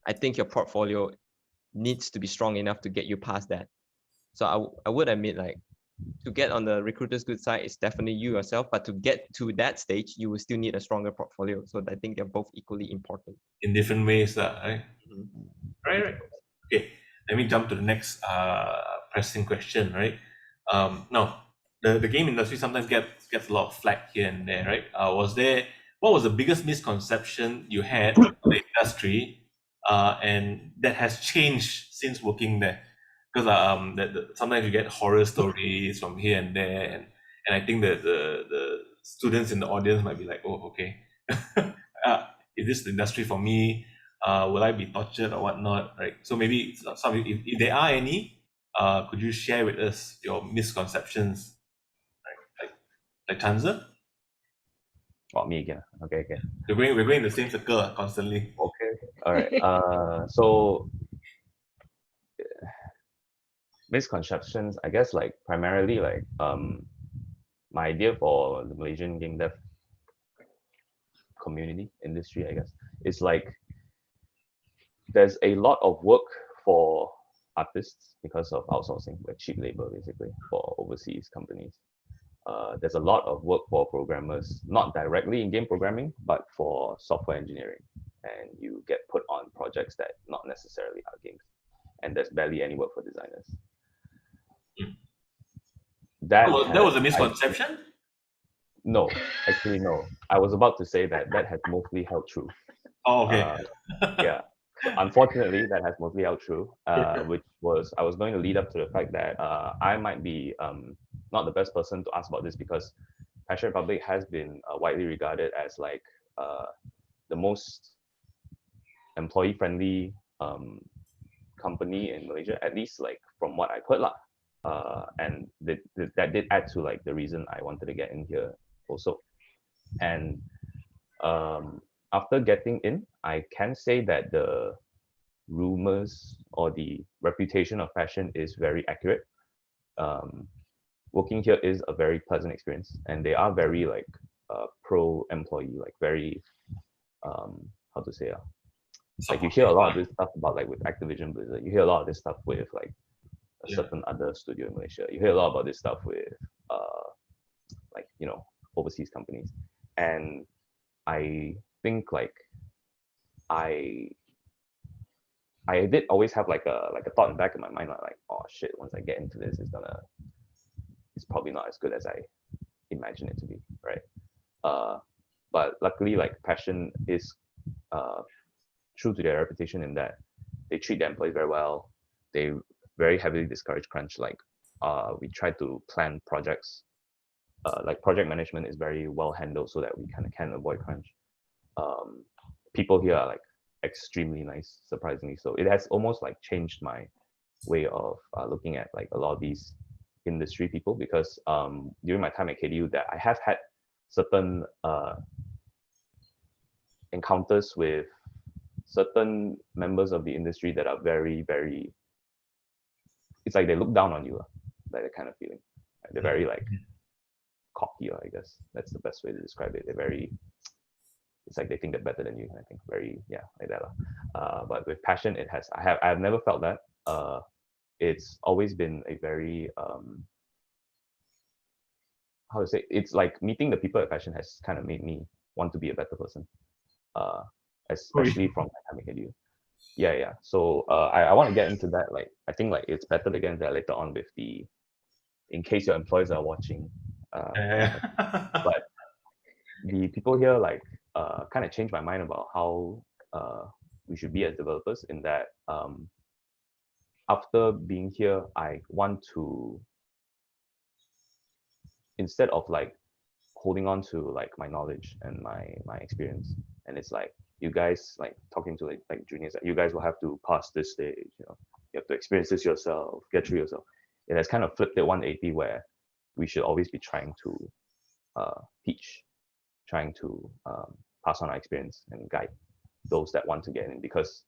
I think your portfolio needs to be strong enough to get you past that. So I would admit, like, to get on the recruiter's good side is definitely you yourself, but to get to that stage, you will still need a stronger portfolio. So I think they're both equally important. In different ways, right? Right. Okay, let me jump to the next pressing question, right? Now, the game industry sometimes gets a lot of flack here and there, right? What was the biggest misconception you had of the industry, and that has changed since working there? Because sometimes you get horror stories from here and there, and I think that the students in the audience might be like, oh, okay, is this the industry for me? Will I be tortured or whatnot? Right. So maybe if there are any, could you share with us your misconceptions? Like Chanza? Oh, me again. Okay, okay. We're going in the same circle constantly. Okay. All right. So misconceptions, I guess, like primarily like my idea for the Malaysian game dev community industry, I guess, is like there's a lot of work for artists because of outsourcing, like cheap labor basically for overseas companies. There's a lot of work for programmers, not directly in game programming, but for software engineering. And you get put on projects that not necessarily are games. And there's barely any work for designers. That was a misconception? No, actually, no. I was about to say that has mostly held true. Oh, okay. Yeah. So unfortunately, that has mostly held true, which was, I was going to lead up to the fact that I might be not the best person to ask about this because Passion Republic has been widely regarded as like the most employee-friendly company in Malaysia, at least like from what I've heard lah. And that did add to like the reason I wanted to get in here also. And after getting in, I can say that the rumors or the reputation of Passion is very accurate. Working here is a very pleasant experience, and they are very like pro-employee, like very how to say like you hear a lot of this stuff about like with Activision Blizzard. You hear a lot of this stuff with like a certain other studio in Malaysia. You hear a lot about this stuff with like overseas companies, and I think like I did always have like a thought in the back of my mind like oh shit, once I get into this, it's probably not as good as I imagine it to be, right? But luckily like Passion is true to their reputation in that they treat their employees very well. They very heavily discourage crunch. Like we try to plan projects. Like project management is very well handled so that we kind of can avoid crunch. People here are like extremely nice, surprisingly. So it has almost like changed my way of looking at like a lot of these industry people because during my time at KDU that I have had certain encounters with certain members of the industry that are very, very, it's like they look down on you, like that kind of feeling. Like they're very like cocky, I guess that's the best way to describe it. They're very, it's like they think they're better than you. I think very, yeah, like that. But with Passion, it has, I've never felt that. It's always been a very, how to say, it's like meeting the people at Passion has kind of made me want to be a better person, especially from my time at KDU. Yeah. So I want to get into that. Like, I think like it's better to get into that later on with the, in case your employees are watching. But the people here like kind of changed my mind about how we should be as developers in that after being here, I want to, instead of like holding on to like my knowledge and my experience, and it's like you guys like talking to like juniors, you guys will have to pass this stage, you have to experience this yourself, get through yourself. It has kind of flipped at 180 where we should always be trying to teach, trying to pass on our experience and guide those that want to get in, because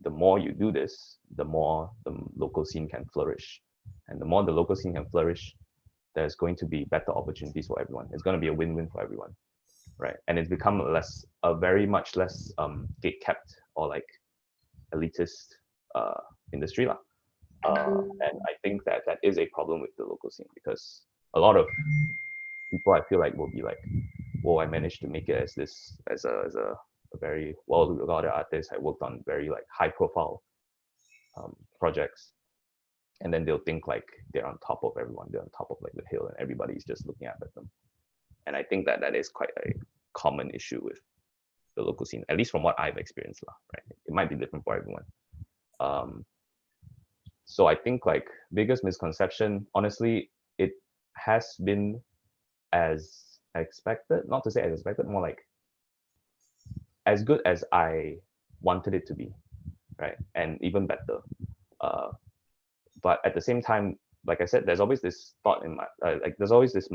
the more you do this, the more the local scene can flourish, and the more the local scene can flourish, there's going to be better opportunities for everyone. It's going to be a win-win for everyone, right? And it's become a very much less gate-kept or like elitist industry lah. And I think that is a problem with the local scene, because a lot of people I feel like will be like, "Whoa, I managed to make it as a very well-regarded artist. I worked on very like high-profile projects, and then they'll think like they're on top of everyone, they're on top of like the hill, and everybody's just looking up at them. And I think that is quite a common issue with the local scene, at least from what I've experienced, right? It might be different for everyone. So I think like biggest misconception, honestly, it has been as expected, not to say as expected, more like as good as I wanted it to be, right? And even better. But at the same time, like I said, there's always this thought in my there's always this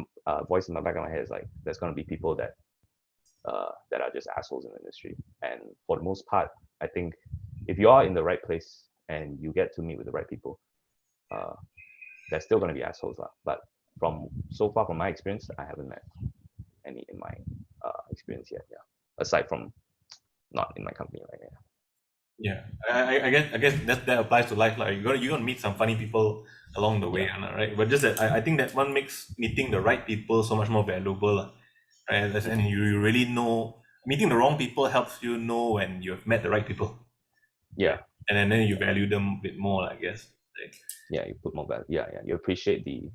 voice in my back of my head is like there's gonna be people that are just assholes in the industry. And for the most part, I think if you are in the right place and you get to meet with the right people, there's still gonna be assholes, but from so far from my experience, I haven't met any in my experience yet. Yeah, aside from not in my company right now. Yeah, I guess that applies to life. Like you're gonna meet some funny people along the way, Yeah. right? But just that I think that one makes meeting the right people so much more valuable, right? And you really know meeting the wrong people helps you know when you've met the right people. Yeah. And then you value them a bit more, I guess. Right? Yeah, you put more value. Yeah, you appreciate the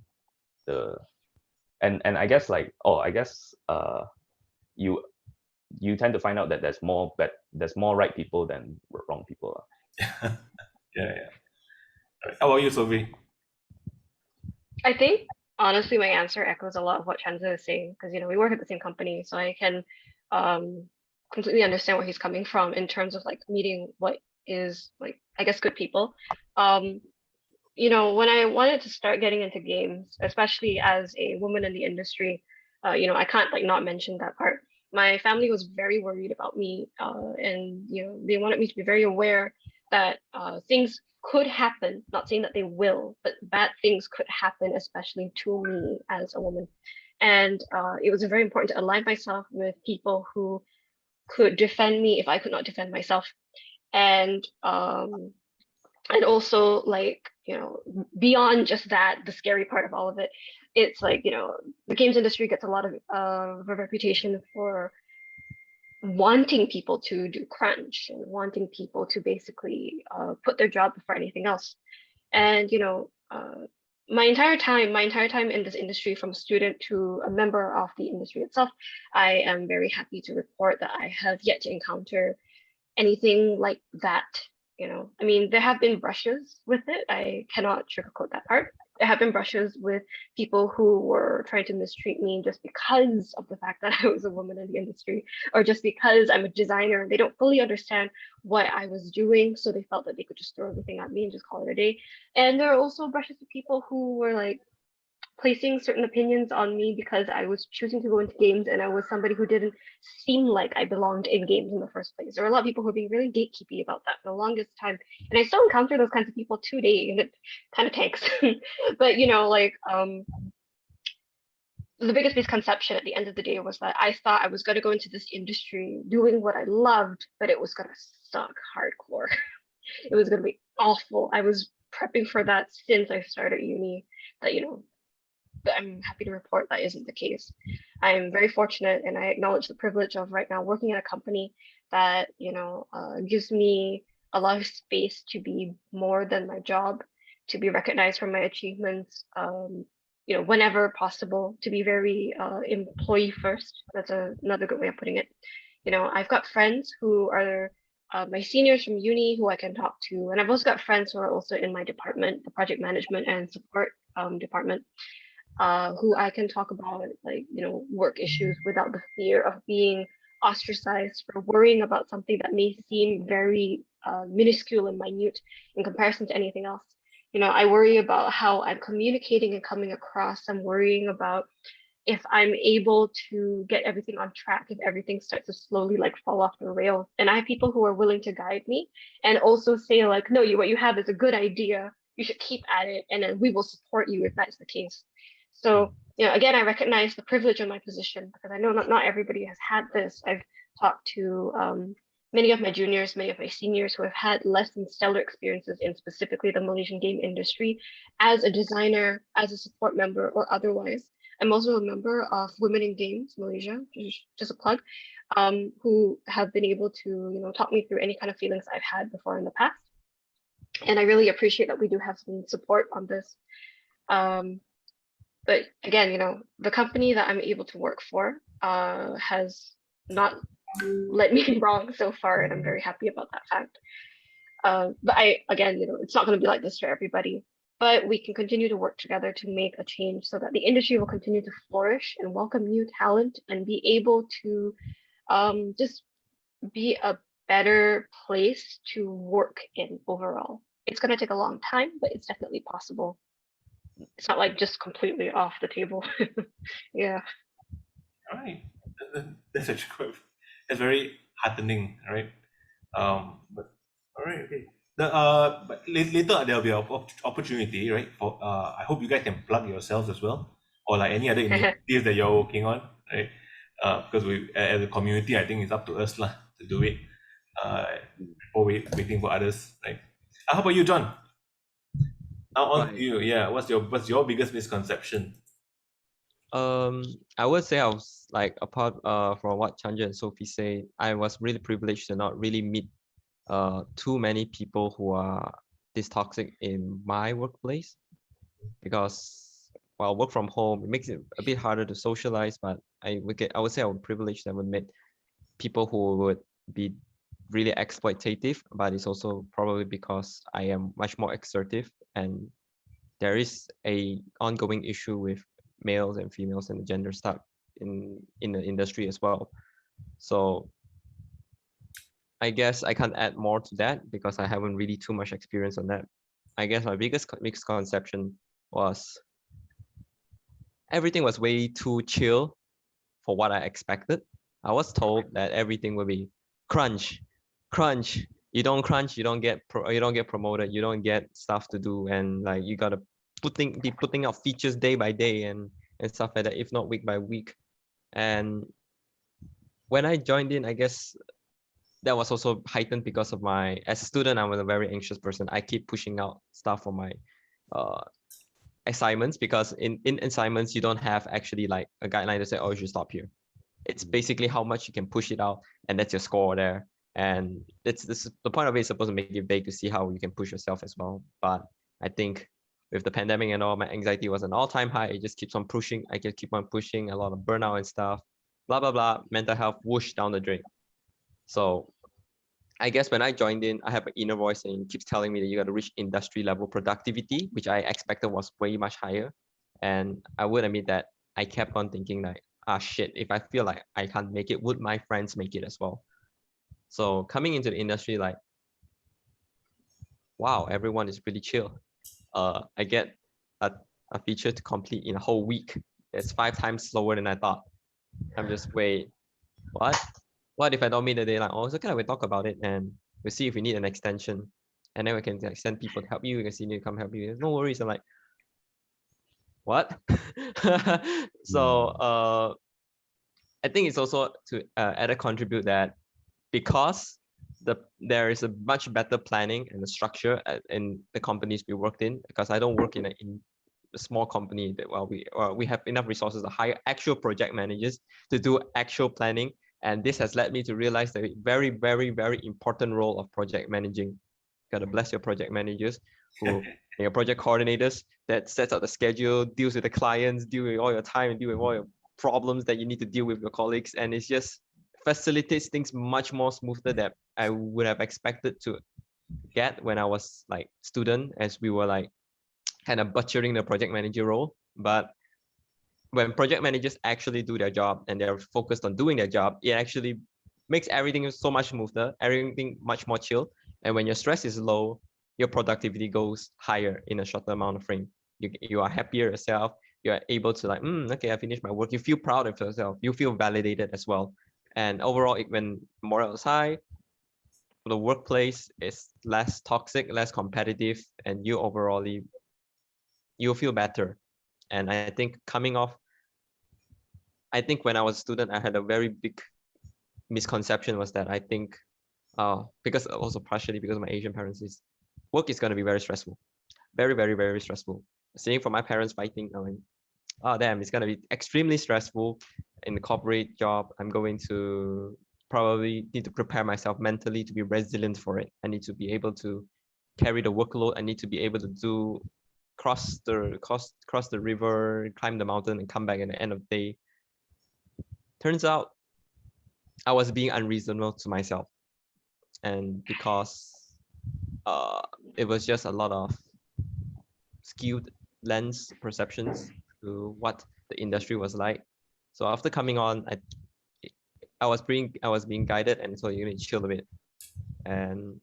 and I guess like you tend to find out that there's more right people than wrong people. Yeah. How about you, Sophie? I think honestly my answer echoes a lot of what Chanza is saying, because we work at the same company, so I can completely understand where he's coming from in terms of like meeting what is like, I guess, good people. When I wanted to start getting into games, especially as a woman in the industry, I can't like not mention that part. My family was very worried about me, and they wanted me to be very aware that things could happen. Not saying that they will, but bad things could happen, especially to me as a woman. And it was very important to align myself with people who could defend me if I could not defend myself. And also like beyond just that, the scary part of all of it, it's like the games industry gets a lot of a reputation for wanting people to do crunch and wanting people to basically put their job before anything else. And my entire time in this industry, from a student to a member of the industry itself, I am very happy to report that I have yet to encounter anything like that. I mean, there have been brushes with it. I cannot sugarcoat that part. There have been brushes with people who were trying to mistreat me just because of the fact that I was a woman in the industry, or just because I'm a designer. They don't fully understand what I was doing, so they felt that they could just throw everything at me and just call it a day. And there are also brushes with people who were like placing certain opinions on me because I was choosing to go into games and I was somebody who didn't seem like I belonged in games in the first place. There were a lot of people who were being really gatekeepy about that for the longest time. And I still encounter those kinds of people today, and it kind of tanks. But the biggest misconception at the end of the day was that I thought I was going to go into this industry doing what I loved, but it was going to suck hardcore. It was going to be awful. I was prepping for that since I started uni, that but I'm happy to report that isn't the case. I'm very fortunate, and I acknowledge the privilege of right now working at a company that gives me a lot of space to be more than my job, to be recognized for my achievements, whenever possible, to be very employee first. That's another good way of putting it. I've got friends who are my seniors from uni who I can talk to, and I've also got friends who are also in my department, the project management and support department, who I can talk about work issues without the fear of being ostracized for worrying about something that may seem very minuscule and minute in comparison to anything else. I worry about how I'm communicating and coming across. I'm worrying about if I'm able to get everything on track, if everything starts to slowly like fall off the rails. And I have people who are willing to guide me and also say like, no, what you have is a good idea. You should keep at it, and then we will support you if that's the case. So, again, I recognize the privilege of my position, because I know not everybody has had this. I've talked to many of my juniors, many of my seniors who have had less than stellar experiences in specifically the Malaysian game industry as a designer, as a support member, or otherwise. I'm also a member of Women in Games Malaysia, just a plug, who have been able to talk me through any kind of feelings I've had before in the past. And I really appreciate that we do have some support on this. But again, the company that I'm able to work for has not led me wrong so far, and I'm very happy about that fact. But again, it's not going to be like this for everybody, but we can continue to work together to make a change so that the industry will continue to flourish and welcome new talent and be able to just be a better place to work in overall. It's going to take a long time, but it's definitely possible. It's not like just completely off the table. Yeah. All right. That's actually quite, that's very heartening, right? But all right, okay. But later there'll be an opportunity, right? For I hope you guys can plug yourselves as well, or like any other initiatives that you're working on, right? Because we as a community, I think it's up to us lah to do it. Before waiting for others, right? How about you, John? Now on to you. Yeah, what's your biggest misconception? I would say I was like, apart from what Chandra and Sophie say, I was really privileged to not really meet too many people who are this toxic in my workplace, because while work from home, it makes it a bit harder to socialize. But I would say I was privileged that I would meet people who would be really exploitative, but it's also probably because I am much more assertive, and there is a ongoing issue with males and females and gender stuff in the industry as well. So I guess I can't add more to that because I haven't really too much experience on that. I guess my biggest misconception was everything was way too chill for what I expected. I was told that everything will be crunch. You don't crunch, you don't get promoted, you don't get stuff to do, and like you gotta be putting out features day by day and stuff like that, if not week by week. And when I joined in, I guess that was also heightened because of as a student, I was a very anxious person. I keep pushing out stuff for my assignments, because in assignments, you don't have actually like a guideline to say, oh, you should stop here. It's basically how much you can push it out, and that's your score there. And the point of it is supposed to make it vague to see how you can push yourself as well. But I think with the pandemic and all, my anxiety was an all-time high. It just keeps on pushing. I just keep on pushing, a lot of burnout and stuff, blah, blah, blah. Mental health whoosh down the drain. So I guess when I joined in, I have an inner voice and it keeps telling me that you got to reach industry level productivity, which I expected was way much higher. And I would admit that I kept on thinking like, shit, if I feel like I can't make it, would my friends make it as well? So coming into the industry, like, wow, everyone is pretty chill. I get a feature to complete in a whole week. It's 5 times slower than I thought. I'm just, wait, what? What if I don't meet the deadline? Oh, it's okay, we talk about it and we'll see if we need an extension. And then we can like, send people to help you. We can see you come help you. There's no worries. I'm like, what? So I think it's also to add a contribute that because there is a much better planning and the structure in the companies we worked in, because I don't work in a small company that we have enough resources to hire actual project managers to do actual planning. And this has led me to realize the very, very, very important role of project managing. You gotta bless your project managers, your project coordinators that sets out the schedule, deals with the clients, deal with all your time, and deal with all your problems that you need to deal with your colleagues. And it's just facilitates things much more smoother than I would have expected to get when I was like student, as we were like kind of butchering the project manager role. But when project managers actually do their job and they're focused on doing their job, it actually makes everything so much smoother, everything much more chill. And when your stress is low, your productivity goes higher in a shorter amount of frame. You are happier yourself. You are able to like, okay, I finished my work. You feel proud of yourself. You feel validated as well. And overall, when morale is high, the workplace is less toxic, less competitive, and you'll feel better. And I think when I was a student, I had a very big misconception was that I think, because also partially because of my Asian parents, is work is going to be very stressful, very, very, very stressful. Seeing from my parents fighting, I'm like, oh damn, it's going to be extremely stressful in the corporate job. I'm going to probably need to prepare myself mentally to be resilient for it. I need to be able to carry the workload. I need to be able to do cross the river, climb the mountain, and come back at the end of the day. Turns out I was being unreasonable to myself, and because it was just a lot of skewed lens perceptions to what the industry was like. So after coming on, I was being guided, and so you need to chill a bit. And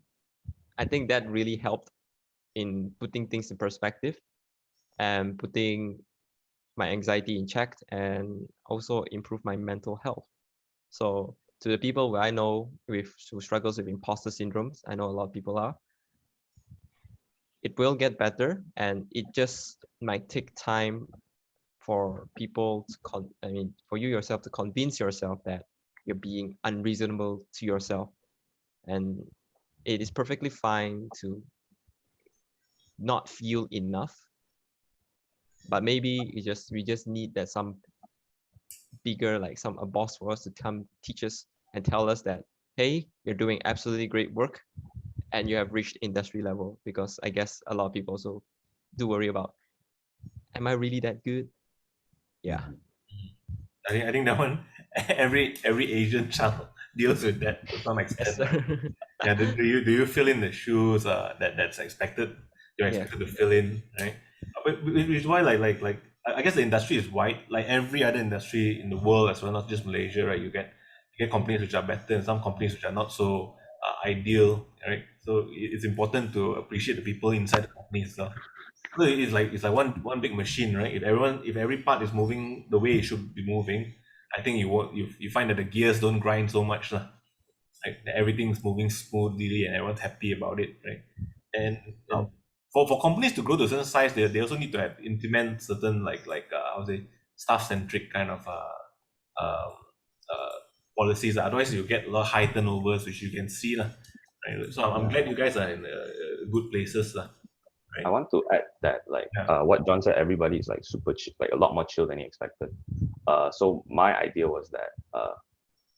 I think that really helped in putting things in perspective and putting my anxiety in check, and also improve my mental health. So to the people who I know who struggles with imposter syndromes, I know a lot of people are, it will get better, and it just might take time for people to for you yourself to convince yourself that you're being unreasonable to yourself. And it is perfectly fine to not feel enough, but maybe we just need that some bigger, like a boss for us to come teach us and tell us that, hey, you're doing absolutely great work and you have reached industry level. Because I guess a lot of people also do worry about, am I really that good? Yeah. I think that one, every Asian child deals with that to some extent. Yes, sir. Yeah, do you fill in the shoes that's expected? You're expected to fill in, right? Which is why like I guess the industry is wide, like every other industry in the world as well, not just Malaysia, right? You get companies which are better and some companies which are not so ideal, right? So it's important to appreciate the people inside the company itself. So it's like one big machine, right? If every part is moving the way it should be moving, I think you find that the gears don't grind so much, lah. Like everything's moving smoothly and everyone's happy about it, right? And for companies to grow to a certain size, they also need to implement certain how to say staff-centric kind of policies. Otherwise, you get a lot of high turnovers, which you can see, lah. Right? So I'm glad you guys are in good places, lah. Right? I want to add that what John said, everybody is like super chill, like a lot more chill than he expected. So my idea was that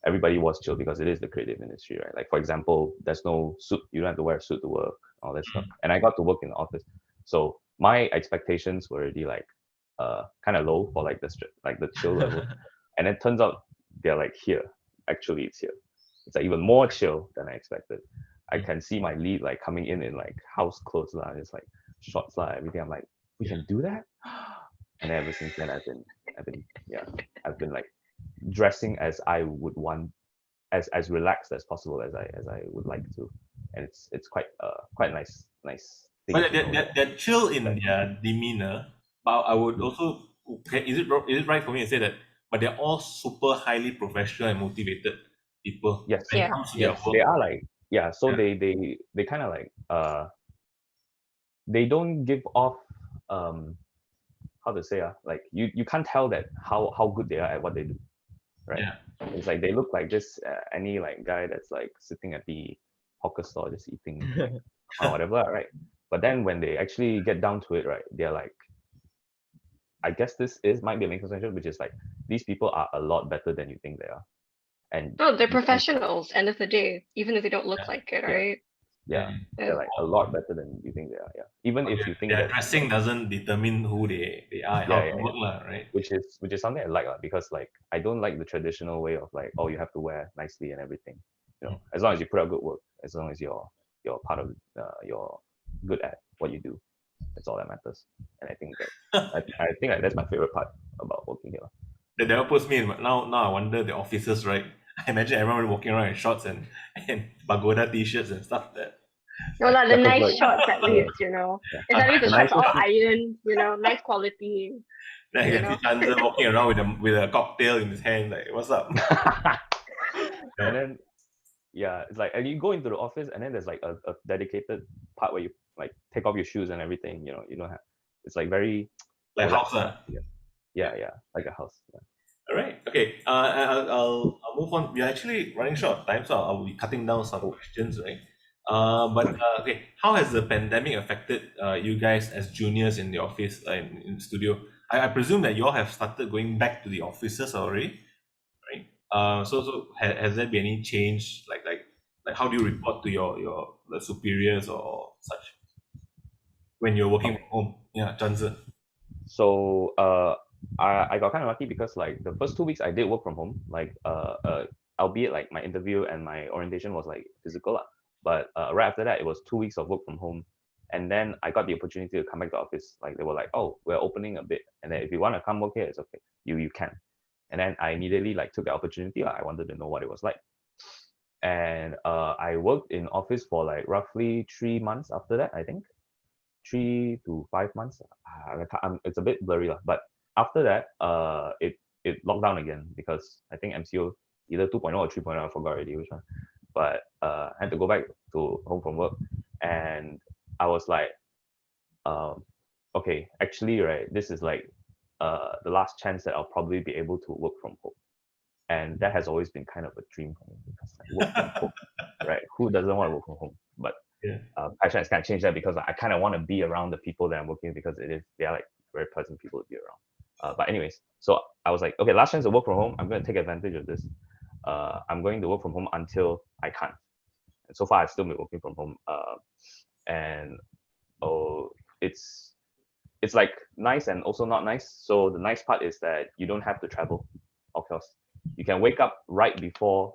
everybody was chill because it is the creative industry, right? Like for example, there's no suit, you don't have to wear a suit to work, all that stuff. And I got to work in the office, so my expectations were already like kind of low for like the chill level. And it turns out they're like here. Actually, it's here. It's like even more chill than I expected. I can see my lead like coming in like house clothes lah, it's like shorts lah, everything. I'm like, we can do that. And ever since then, I've been like dressing as I would want, as relaxed as possible as I would like to, and it's quite nice thing. But they're chill in their demeanor. But I would also, is it right for me to say that? But they're all super highly professional and motivated people. Yes, when it comes to their work. they are like So they kind of like they don't give off how to say like you can't tell that how good they are at what they do, right? Yeah. It's like they look like just any like guy that's like sitting at the hawker store just eating or whatever, right? But then when they actually get down to it, right, they're like, I guess might be a misconception, which is like these people are a lot better than you think they are. And No, they're professionals, end of the day, even if they don't look like it, right? Yeah, they're like a lot better than you think they are. Yeah, even if you think their that dressing doesn't determine who they are, how they work, right? Which is something I like, because like I don't like the traditional way of like, oh, you have to wear nicely and everything. You know, as long as you put out good work, as long as you're part of you're good at what you do, that's all that matters. And I think that I think that's my favorite part about working here. That never puts me in. Now I wonder the officers, right? I imagine everyone walking around in shorts and pagoda t-shirts and stuff. No, like the nice shorts at least, you know. It's at least the shorts all ironed, you know, nice quality. Then I can see Chanza walking around with a cocktail in his hand, like, what's up? And then it's like, and you go into the office and then there's like a dedicated part where you like take off your shoes and everything, you know, you don't have, it's like very like a house. Yeah, like a house. Yeah. All right. Okay. I'll move on. We're actually running short of time, so I'll be cutting down some questions, right? Okay. How has the pandemic affected you guys as juniors in the office in the studio? I presume that you all have started going back to the offices already, right? So has there been any change? Like how do you report to your superiors or such? when you're working from home? Yeah, Chanzi. So I got kind of lucky because like the first 2 weeks I did work from home, like albeit like my interview and my orientation was like physical lah. But right after that it was 2 weeks of work from home, and then I got the opportunity to come back to office. Like they were like, oh, we're opening a bit, and then if you want to come work here, it's okay, you can. And then I immediately like took the opportunity. I wanted to know what it was like, and I worked in office for like roughly 3 months after that. I think 3 to 5 months. It's a bit blurry, but after that, it locked down again because I think MCO either 2.0 or 3.0, I forgot already which one. But I had to go back to home from work, and I was like, okay, actually, right, this is like the last chance that I'll probably be able to work from home, and that has always been kind of a dream for me because like work from home, right? Who doesn't want to work from home? But passion has kind of changed that because I kind of want to be around the people that I'm working with because they are like very pleasant people to be around. But anyways, so I was like, okay, last chance to work from home. I'm going to take advantage of this. I'm going to work from home until I can't. And so far, I've still been working from home. And it's like nice and also not nice. So the nice part is that you don't have to travel, of course. You can wake up right before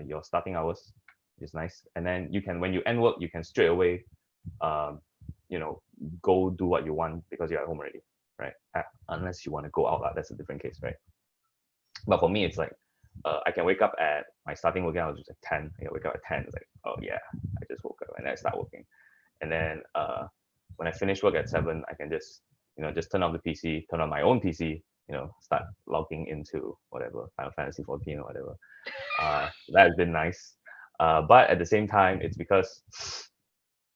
your starting hours, which is nice. And then you can, when you end work, you can straight away, go do what you want because you're at home already, right? Unless you want to go out, that's a different case, right? But for me, it's like I can wake up at my starting working hours is like 10. I can wake up at 10. It's like, oh yeah, I just woke up and then I start working. And then when I finish work at 7, I can just turn off the PC, turn on my own PC, start logging into whatever, Final Fantasy 14 or whatever. That has been nice. But at the same time, it's because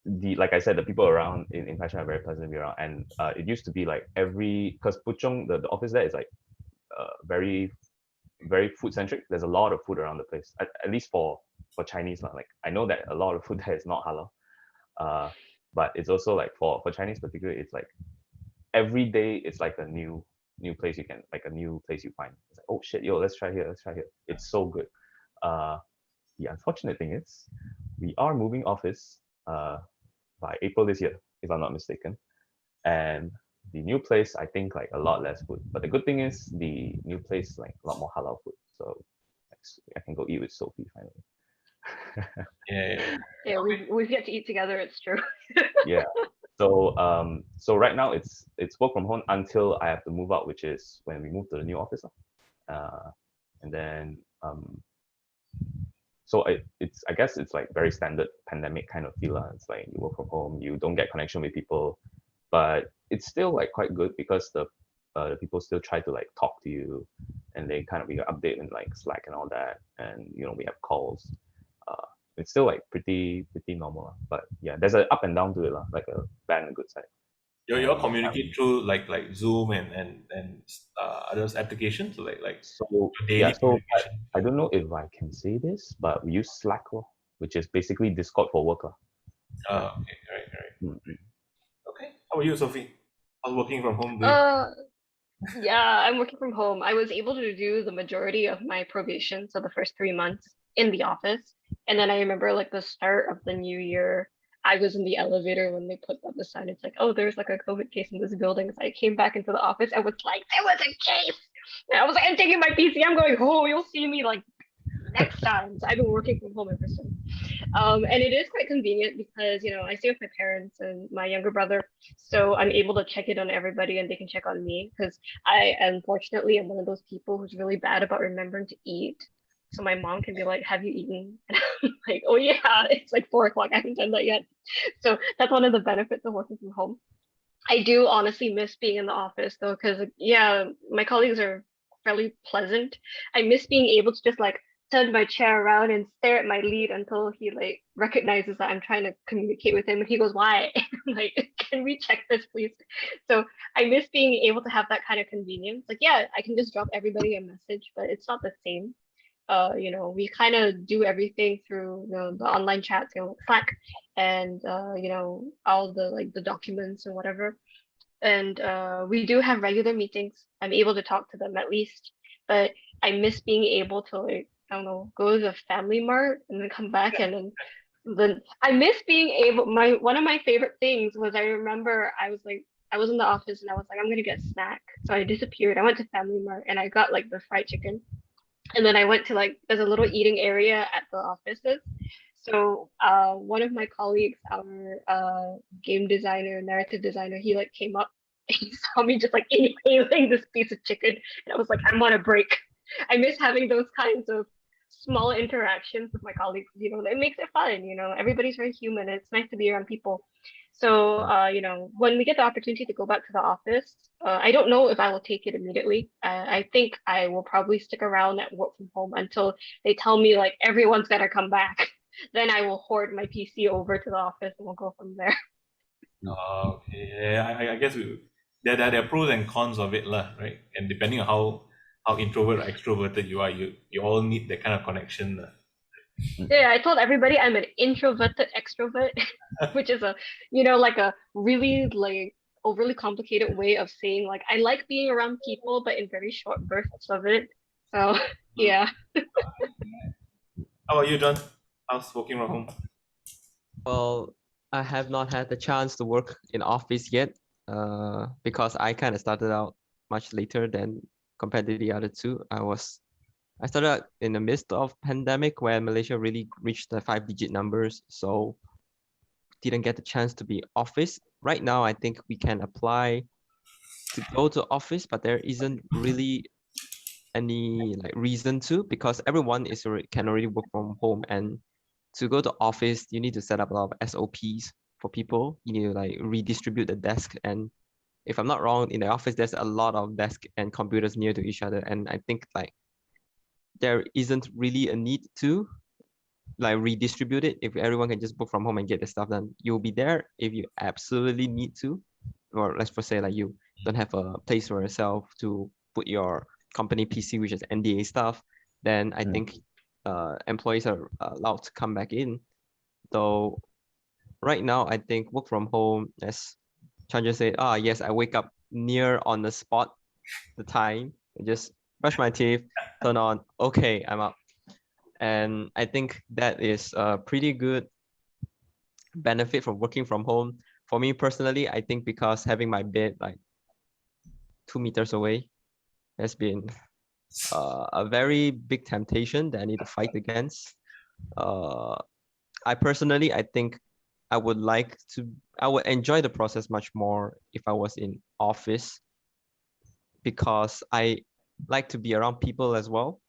like I said, the people around in Passion are very pleasant to be around. And it used to be like because Puchong, the office there is like very, very food centric. There's a lot of food around the place, at least for Chinese. Like I know that a lot of food there is not halal. But it's also like for Chinese particularly, it's like every day it's like a new place you can, like a new place you find. It's like, oh shit, yo, let's try here. It's so good. The unfortunate thing is we are moving office by April this year, if I'm not mistaken. And the new place, I think like a lot less food. But the good thing is the new place like a lot more halal food. So I can go eat with Sophie finally. Yeah, we've yet to eat together, it's true. Yeah. So right now it's work from home until I have to move out, which is when we move to the new office. And then so I guess it's like very standard pandemic kind of feel. It's like you work from home, you don't get connection with people, but it's still like quite good because the people still try to like talk to you, and they kind of update in like Slack and all that, and we have calls. It's still like pretty normal, but yeah, there's an up and down to it, like a bad and a good side. You all communicate through like Zoom and other applications like so daily yeah. So communication. I don't know if I can say this, but we use Slack, which is basically Discord for work. Okay, right. Mm-hmm. Okay, how about you, Sophie? How's working from home doing? Yeah, I'm working from home. I was able to do the majority of my probation, so the first 3 months in the office. And then I remember like the start of the new year, I was in the elevator when they put up the sign. It's like, oh, there's like a COVID case in this building. So I came back into the office. I was like, there was a case. And I was like, I'm taking my PC. I'm going home. You'll see me like next time. So I've been working from home ever since. And it is quite convenient because, I stay with my parents and my younger brother. So I'm able to check in on everybody and they can check on me because I unfortunately am one of those people who's really bad about remembering to eat. So my mom can be like, have you eaten? And I'm like, oh yeah, it's like 4 o'clock. I haven't done that yet. So that's one of the benefits of working from home. I do honestly miss being in the office though, because my colleagues are fairly pleasant. I miss being able to just like turn my chair around and stare at my lead until he like recognizes that I'm trying to communicate with him. And he goes, why? I'm like, can we check this, please? So I miss being able to have that kind of convenience. Like, yeah, I can just drop everybody a message, but it's not the same. We kind of do everything through the online chats, Slack, and all the like the documents and whatever. And we do have regular meetings. I'm able to talk to them at least, but I miss being able to like, I don't know, go to the family mart and then come back and then Then I miss being able. One of my favorite things was I remember I was in the office and I was like I'm gonna get a snack, so I disappeared. I went to Family Mart and I got like the fried chicken, and then I went to like there's a little eating area at the offices. So one of my colleagues, our game designer, narrative designer, he like came up and he saw me just like inhaling this piece of chicken, and I was like, I'm on a break. I miss having those kinds of small interactions with my colleagues. You know, it makes it fun. You know, everybody's very human. It's nice to be around people. So, you know, when we get the opportunity to go back to the office, I don't know if I will take it immediately. I think I will probably stick around at work from home until they tell me like everyone's gotta come back. Then I will hoard my PC over to the office and we'll go from there. Okay, yeah, I guess there are pros and cons of it, lah, right? And depending on how introvert or extroverted you are, you all need that kind of connection. Lah. Yeah, I told everybody I'm an introverted extrovert, which is a, you know, like a really like overly complicated way of saying like I like being around people, but in very short bursts of it. So yeah. How about you, John? How's working from home? Well, I have not had the chance to work in office yet, because I kind of started out much later than compared to the other two. I started out in the midst of pandemic where Malaysia really reached the 5-digit numbers, so didn't get the chance to be office. Right now, I think we can apply to go to office, but there isn't really any like reason to, because everyone can already work from home, and to go to office you need to set up a lot of SOPs for people. You need to like redistribute the desk, and if I'm not wrong, in the office there's a lot of desk and computers near to each other, and I think like there isn't really a need to like redistribute it. If everyone can just book from home and get the stuff done, you'll be there if you absolutely need to, or let's just say like you don't have a place for yourself to put your company PC, which is NDA stuff, then I think employees are allowed to come back in. Though right now, I think work from home, as Chandra said, yes, I wake up near on the spot, the time, I just brush my teeth, turn on, okay, I'm up. And I think that is a pretty good benefit from working from home. For me personally, I think because having my bed like 2 meters away has been a very big temptation that I need to fight against. I think I would enjoy the process much more if I was in office, because I like to be around people as well.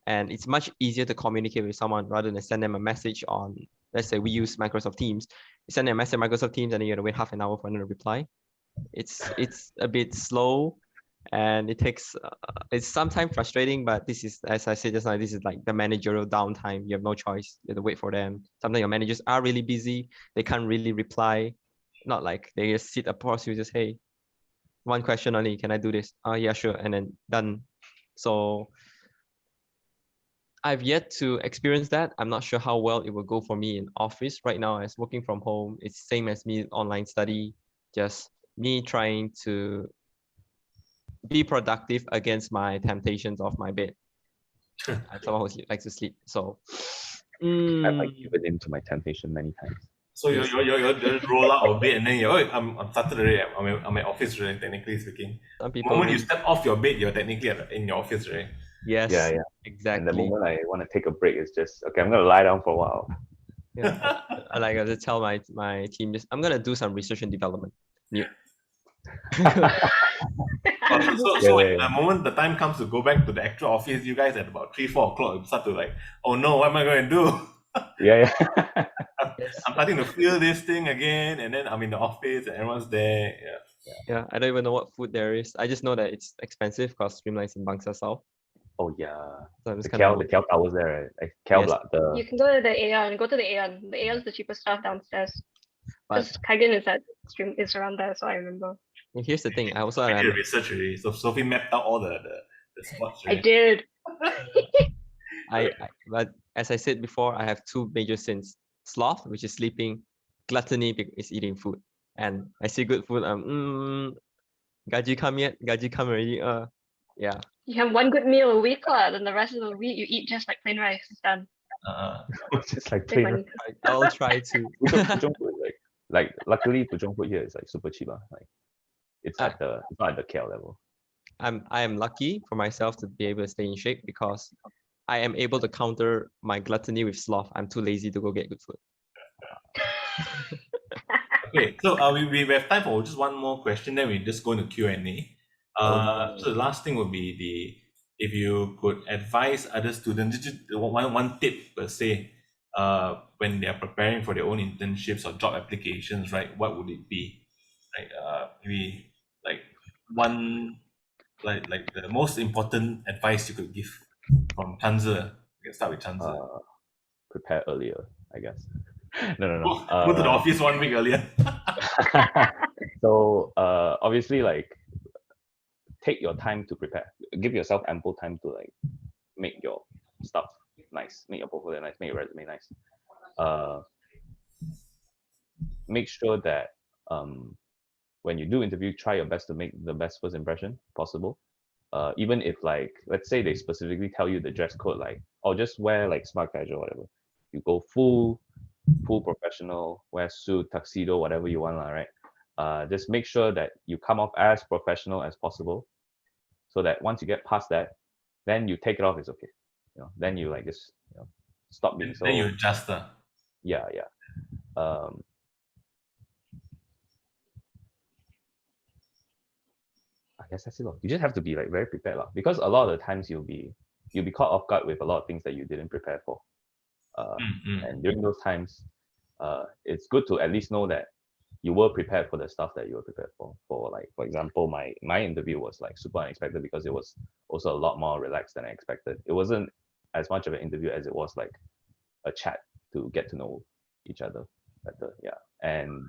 And it's much easier to communicate with someone rather than send them a message on, let's say we use Microsoft Teams. You send them a message on Microsoft Teams and then you have to wait half an hour for another reply. It's a bit slow, and it takes it's sometimes frustrating, but this is, as I said just now, this is like the managerial downtime. You have no choice. You have to wait for them. Sometimes your managers are really busy. They can't really reply. Not like they just sit across you, just, hey, one question only, can I do this? Yeah, sure, and then done. So I've yet to experience that. I'm not sure how well it will go for me in office. Right now, as working from home, it's same as me online study, just me trying to be productive against my temptations of my bed. I'm someone who likes to sleep, so I've given into my temptation many times. So you just roll out of bed and then I'm started already. I'm at office already, technically speaking. some The people moment you really- step off your bed, you're technically in your office already. yes, Yeah. exactly. And the moment I want to take a break, it's just, okay, I'm going to lie down for a while. Yeah, I like to tell my team, just I'm gonna do some research and development. So the moment the time comes to go back to the actual office, you guys at about 3-4 o'clock, you start to like, oh no, what am I going to do? Yeah. Yes. I'm starting to feel this thing again, and then I'm in the office and everyone's there. Yeah, I don't even know what food there is. I just know that it's expensive because Streamline's in Bangsa South. Oh yeah. So I'm just The kind of KL towers there, right? Like KL Yes. block, You can go to the Aeon. Go to the Aeon. The Aeon's the cheapest stuff downstairs. but Because Kagan is around there, so I remember. here's the thing. I also I am did research already. So Sophie mapped out all the spots. I Already. did. but as I said before, I have two major sins: sloth, which is sleeping; gluttony is eating food. And I see good food. Gaji come yet? Gaji come already? Yeah. You have one good meal a week, then the rest of the week you eat just like plain rice. It's done. It's just like Very plain. funny. I'll try to. Pujong food is like luckily Pujong food here is like super cheap. Like it's Ah. it's not at the KL level. I am lucky for myself to be able to stay in shape because I am able to counter my gluttony with sloth. I'm too lazy to go get good food. Okay, so we have time for just one more question, then we just go into Q&A. So the last thing would be if you could advise other students, just one tip per se, when they are preparing for their own internships or job applications, right? What would it be? Right? Maybe like one, like the most important advice you could give from Chanze. We can start with Chanze. Prepare earlier, I guess. No. Go to the office 1 week earlier. So obviously, like, take your time to prepare. Give yourself ample time to like make your stuff nice, make your portfolio nice, make your resume nice. Make sure that when you do interview, try your best to make the best first impression possible. Even if, like, let's say they specifically tell you the dress code, like, oh, just wear like smart casual, whatever. You go full professional, wear suit, tuxedo, whatever you want, right? Just make sure that you come off as professional as possible, so that once you get past that, then you take it off, it's okay. Then you like just stop being so. Then you adjust. Yeah. I guess that's it. You just have to be like very prepared, because a lot of the times you'll be caught off guard with a lot of things that you didn't prepare for. And during those times, it's good to at least know that you were prepared for the stuff that you were prepared for. For example, my interview was like super unexpected because it was also a lot more relaxed than I expected. It wasn't as much of an interview as it was like a chat to get to know each other better. Yeah. And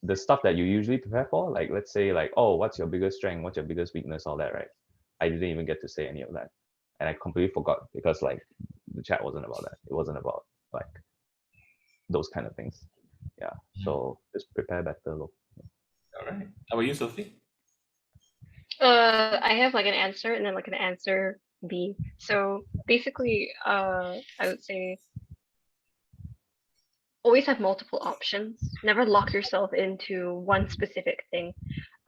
the stuff that you usually prepare for, like, let's say, like, oh, what's your biggest strength, what's your biggest weakness, all that, right? I didn't even get to say any of that, and I completely forgot because like the chat wasn't about that. It wasn't about like those kind of things. Yeah. So just prepare better. All right. How about you, Sophie? I have like an answer and then like an answer B. So basically, I would say always have multiple options. Never lock yourself into one specific thing.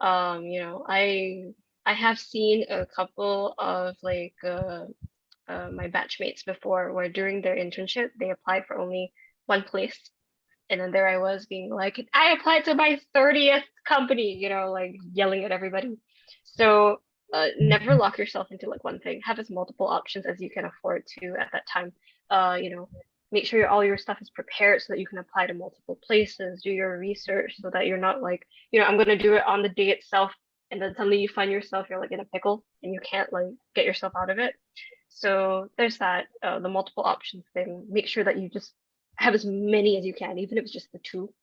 I have seen a couple of like my batchmates before where during their internship they applied for only one place, and then there I was being like, I applied to my 30th company, like yelling at everybody. So never lock yourself into like one thing. Have as multiple options as you can afford to at that time. Make sure all your stuff is prepared so that you can apply to multiple places. Do your research so that you're not like, I'm gonna do it on the day itself, and then suddenly you find yourself you're like in a pickle and you can't like get yourself out of it. So there's that, the multiple options thing. Make sure that you just have as many as you can, even if it's just the two.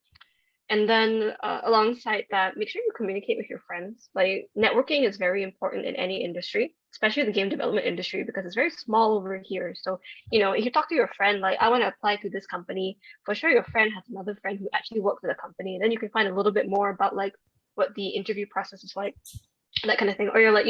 And then alongside that, make sure you communicate with your friends. Like, networking is very important in any industry, especially the game development industry, because it's very small over here. So, if you talk to your friend, like, I want to apply to this company, for sure your friend has another friend who actually works at the company. Then you can find a little bit more about like what the interview process is like, that kind of thing. Or you're like,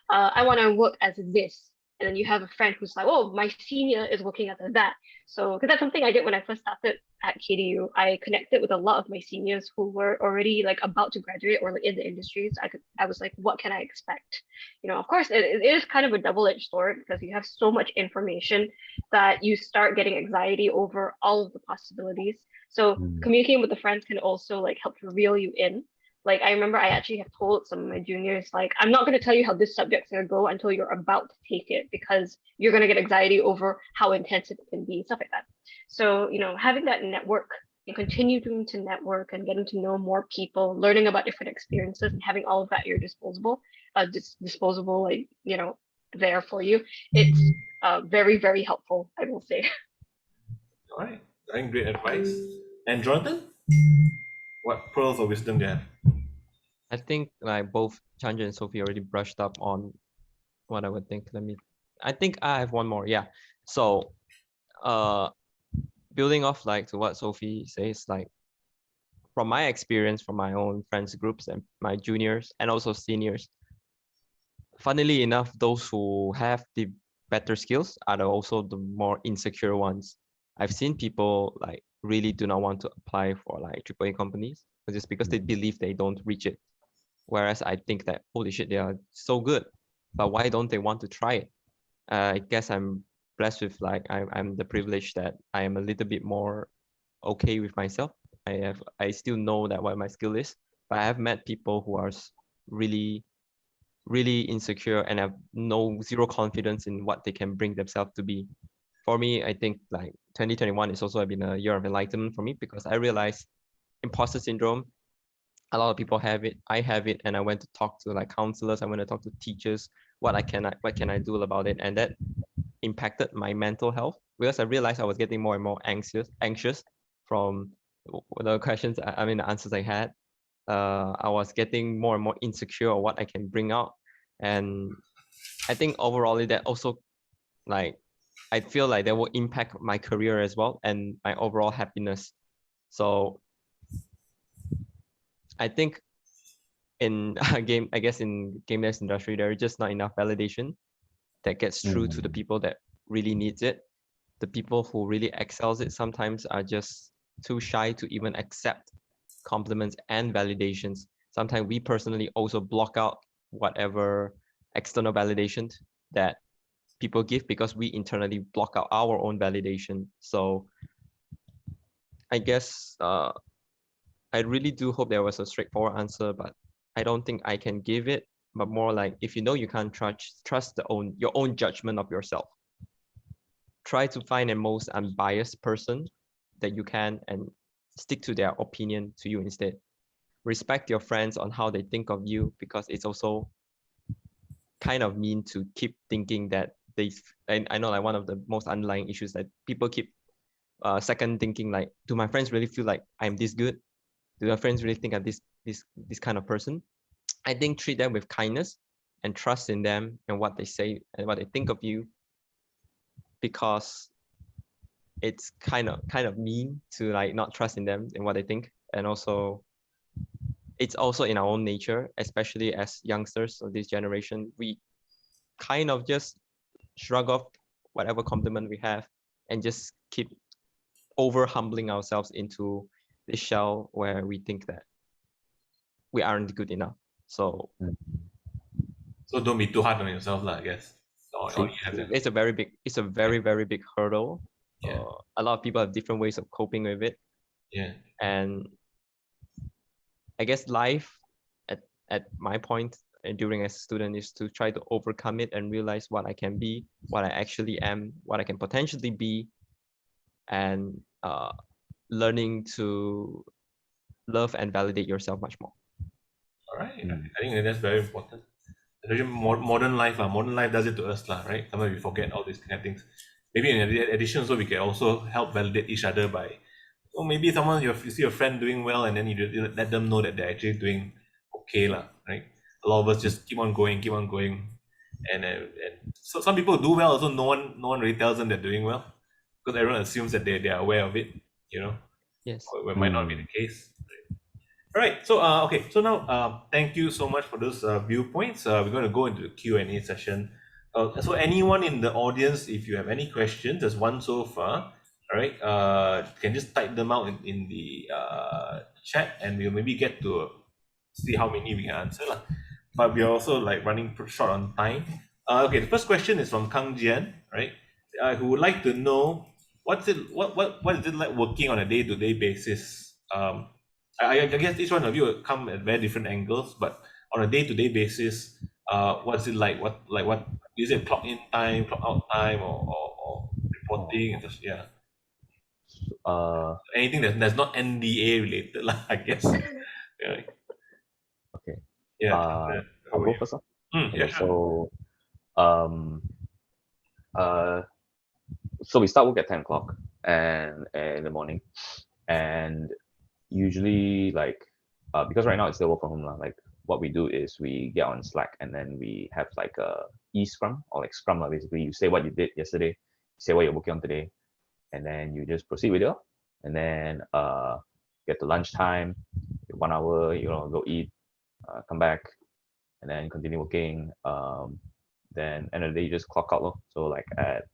I want to work as this. And then you have a friend who's like, oh, my senior is working as that. So, because that's something I did when I first started at KDU. I connected with a lot of my seniors who were already like about to graduate or like in the industries. I was like, what can I expect? Of course, it is kind of a double-edged sword because you have so much information that you start getting anxiety over all of the possibilities. So communicating with the friends can also like help to reel you in. Like, I remember I actually have told some of my juniors, like, I'm not going to tell you how this subject's going to go until you're about to take it, because you're going to get anxiety over how intensive it can be, stuff like that. So, having that network and continuing to network and getting to know more people, learning about different experiences and having all of that at your disposable, like, there for you, it's very, very helpful, I will say. All right. Great advice. And Jonathan? What pearls of wisdom do you have? I think like both Chandra and Sophie already brushed up on what I would think. I think I have one more. Yeah. So building off like to what Sophie says, like from my experience, from my own friends groups and my juniors and also seniors, funnily enough, those who have the better skills are also the more insecure ones. I've seen people like really do not want to apply for like AAA companies just because they believe they don't reach it. Whereas I think that, holy shit, they are so good, but why don't they want to try it? I guess I'm blessed with like I'm the privilege that I am a little bit more okay with myself. I still know that what my skill is, but I have met people who are really really insecure and have zero confidence in what they can bring themselves to be. For me, I think like 2021 is also been a year of enlightenment for me because I realized imposter syndrome, a lot of people have it. I have it, and I went to talk to like counselors. I went to talk to teachers. What can I do about it? And that impacted my mental health because I realized I was getting more and more anxious from the questions. I mean, the answers I had. I was getting more and more insecure of what I can bring out, and I think overall that also like I feel like that will impact my career as well and my overall happiness. So I think in game, I guess in game dev industry, there is just not enough validation that gets through to the people that really needs it. The people who really excels it sometimes are just too shy to even accept compliments and validations. Sometimes we personally also block out whatever external validation that people give because we internally block out our own validation. So I guess I really do hope there was a straightforward answer, but I don't think I can give it. But more like, if you know you can't trust your own judgment of yourself. Try to find a most unbiased person that you can and stick to their opinion to you instead. Respect your friends on how they think of you because it's also kind of mean to keep thinking that I know like one of the most underlying issues that people keep second thinking like, do my friends really feel like I'm this good? Do my friends really think I'm this kind of person? I think treat them with kindness and trust in them and what they say and what they think of you, because it's kind of mean to like not trust in them and what they think. And also it's also in our own nature, especially as youngsters of this generation, we kind of just shrug off whatever compliment we have and just keep over humbling ourselves into this shell where we think that we aren't good enough. So don't be too hard on yourself, I guess. It's a very, very big hurdle. Yeah. A lot of people have different ways of coping with it. Yeah. And I guess life at my point and during as a student is to try to overcome it and realize what I can be, what I actually am, what I can potentially be, and learning to love and validate yourself much more. All right. I think that's very important. Especially modern life, modern life does it to us, right? Sometimes we forget all these kind of things. Maybe in addition, so we can also help validate each other by, maybe you see your friend doing well, and then you let them know that they're actually doing okay, right? A lot of us just keep on going, and so some people do well. Also, no one really tells them they're doing well because everyone assumes that they are aware of it. Yes. It might not be the case. All right. So okay. So now thank you so much for those viewpoints. We're going to go into the Q&A session. So anyone in the audience, if you have any questions, there's one so far. All right. Can just type them out in the chat, and we'll maybe get to see how many we can answer, but we're also like running short on time. Okay. The first question is from Kang Jian, right? Who would like to know what is it like working on a day-to-day basis? I guess each one of you will come at very different angles, but on a day-to-day basis, what's it like? What is it? Clock in time, clock out time, or reporting? And just, anything that's not NDA related, I guess. Yeah. Okay. Yeah. I'll go first. Yeah, sure. So we start work at 10 o'clock and in the morning, and usually because right now it's still work from home, like what we do is we get on Slack and then we have like a e-scrum or like scrum. Basically you say what you did yesterday, say what you're working on today, and then you just proceed with it. And then get to lunchtime, 1 hour, go eat, come back, and then continue working. then end of the day you just clock out lor. So like at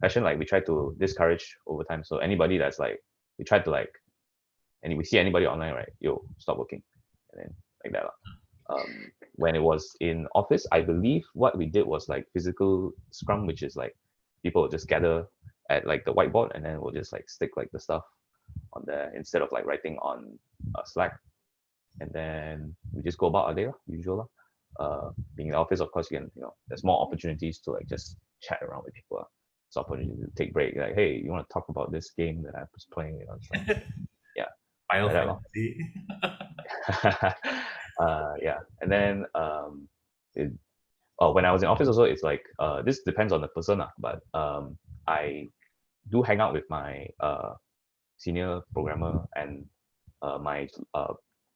fashion, like we try to discourage overtime. So anybody that's like, we try to like, and we see anybody online, right? Yo, stop working, and then like that. When it was in office, I believe what we did was like physical scrum, which is like people will just gather at like the whiteboard, and then we'll just like stick like the stuff on there instead of like writing on Slack, and then we just go about our day, usual. Being in the office, of course, you can, there's more opportunities to like just chat around with people. It's opportunity to take break. Like, hey, you want to talk about this game that I was playing? Stuff. Yeah. Final like Fantasy. Yeah, and then when I was in office also, it's like this depends on the person, but I do hang out with my senior programmer and my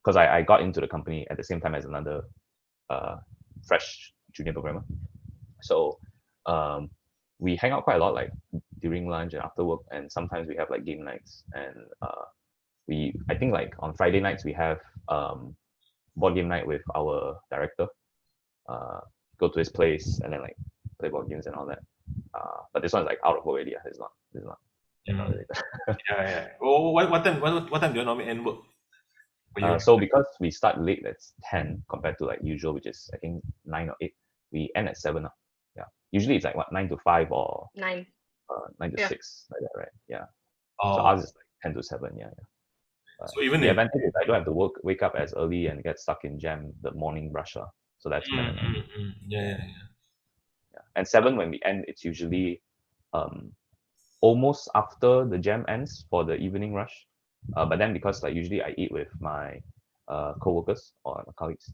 because I got into the company at the same time as another fresh junior programmer, so we hang out quite a lot, like during lunch and after work, and sometimes we have like game nights, and I think like on Friday nights we have board game night with our director. Go to his place and then like play board games and all that. But this one's like out of work already. It's not. Not really. Yeah. Oh, what time do you normally end work? So because we start late, that's 10 compared to like usual, which is I think 9 or 8. We end at 7. Yeah. Usually it's like what, 9 to 5 or 9. 9 to 6, like that, right? Yeah. Oh. So ours is like 10 to 7. Yeah. So even the if advantage is I don't have to wake up as early and get stuck in jam the morning rush. So that's kind of nice. Yeah. And 7 when we end, it's usually almost after the jam ends for the evening rush. But then because like usually I eat with my co-workers or my colleagues,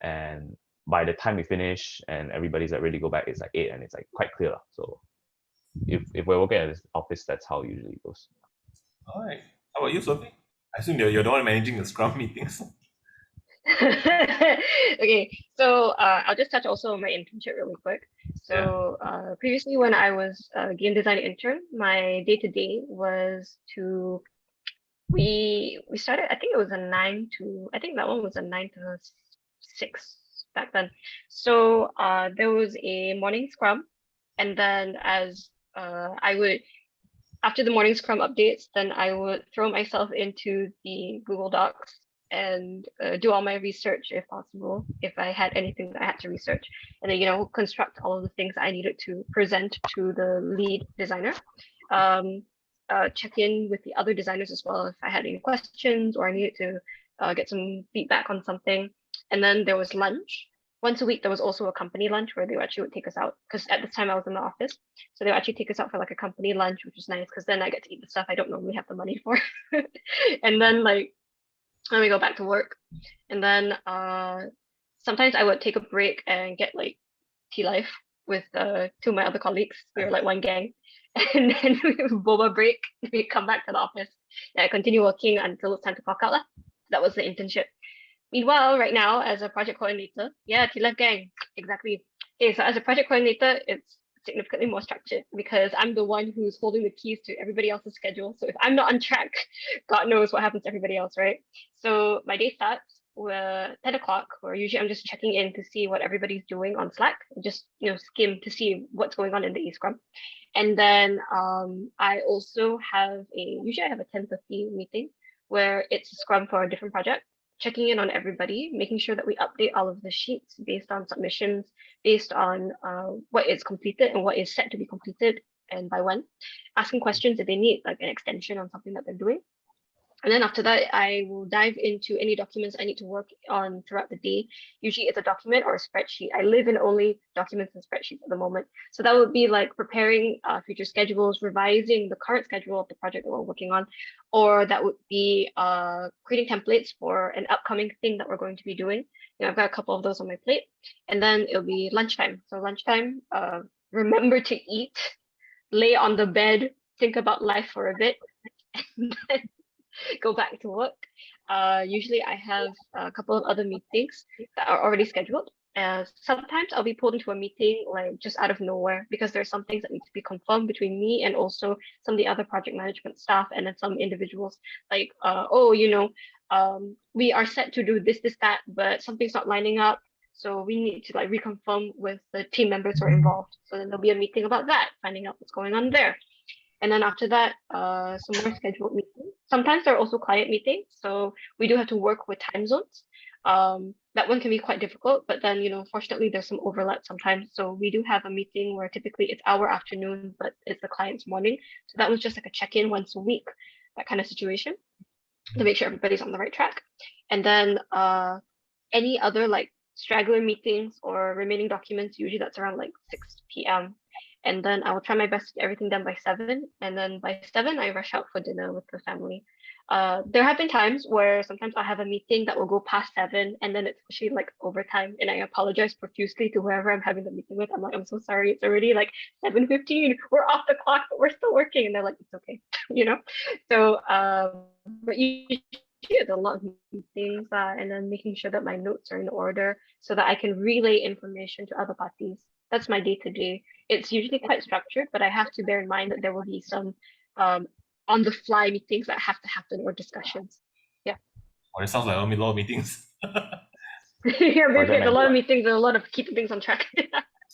and by the time we finish and everybody's like ready to go back, it's like 8 and it's like quite clear. So if we're working at this office, that's how it usually goes. All right. How about you, Sophie? I assume you're the one managing the Scrum meetings. Okay, so I'll just touch also on my internship really quick. So previously when I was a game design intern, my day-to-day was to we started, I think it was I think that one was a 9 to 6 back then. So there was a morning scrum, and then as I would, after the morning scrum updates, then I would throw myself into the Google Docs and do all my research if possible, if I had anything that I had to research, and then construct all of the things I needed to present to the lead designer. Check in with the other designers as well if I had any questions or I needed to get some feedback on something. And then there was lunch. Once a week, there was also a company lunch where they actually would take us out, because at the time I was in the office. So they would actually take us out for like a company lunch, which was nice because then I get to eat the stuff I don't normally have the money for. And then like when we go back to work, and then sometimes I would take a break and get like tea life with 2 of my other colleagues. We were like one gang. And then we have boba break. We come back to the office. And I continue working until it's time to clock out. That was the internship. Meanwhile, right now, as a project coordinator, tea life gang, exactly. Okay, so as a project coordinator, it's significantly more structured because I'm the one who's holding the keys to everybody else's schedule. So if I'm not on track, God knows what happens to everybody else, right? So my day starts with 10 o'clock, where usually I'm just checking in to see what everybody's doing on Slack, just skim to see what's going on in the e-scrum. And then I also have usually I have a 10:50 meeting where it's a scrum for a different project, checking in on everybody, making sure that we update all of the sheets based on submissions, based on what is completed and what is set to be completed and by when, asking questions if they need like an extension on something that they're doing. And then after that, I will dive into any documents I need to work on throughout the day. Usually it's a document or a spreadsheet. I live in only documents and spreadsheets at the moment. So that would be like preparing future schedules, revising the current schedule of the project that we're working on, or that would be creating templates for an upcoming thing that we're going to be doing. I've got a couple of those on my plate. And then it'll be lunchtime. So lunchtime, remember to eat, lay on the bed, think about life for a bit, and then go back to work. Usually I have a couple of other meetings that are already scheduled. Sometimes I'll be pulled into a meeting like just out of nowhere because there's some things that need to be confirmed between me and also some of the other project management staff, and then some individuals like, we are set to do this, that, but something's not lining up. So we need to like reconfirm with the team members who are involved. So then there'll be a meeting about that, finding out what's going on there. And then after that, some more scheduled meetings. Sometimes there are also client meetings, so we do have to work with time zones. That one can be quite difficult, but then, fortunately there's some overlap sometimes. So we do have a meeting where typically it's our afternoon, but it's the client's morning. So that was just like a check-in once a week, that kind of situation, to make sure everybody's on the right track. And then any other like straggler meetings or remaining documents, usually that's around like 6 p.m. And then I will try my best to get everything done by 7. And then by 7, I rush out for dinner with the family. There have been times where sometimes I have a meeting that will go past 7, and then it's actually like overtime. And I apologize profusely to whoever I'm having the meeting with. I'm like, I'm so sorry. It's already like 7:15. We're off the clock, but we're still working. And they're like, it's okay, So, but usually a lot of meetings, and then making sure that my notes are in order so that I can relay information to other parties. That's my day-to-day. It's usually quite structured, but I have to bear in mind that there will be some on-the-fly meetings that have to happen or discussions. Yeah. Oh, it sounds like a lot of meetings. Yeah, there's a lot of meetings and a lot of keeping things on track.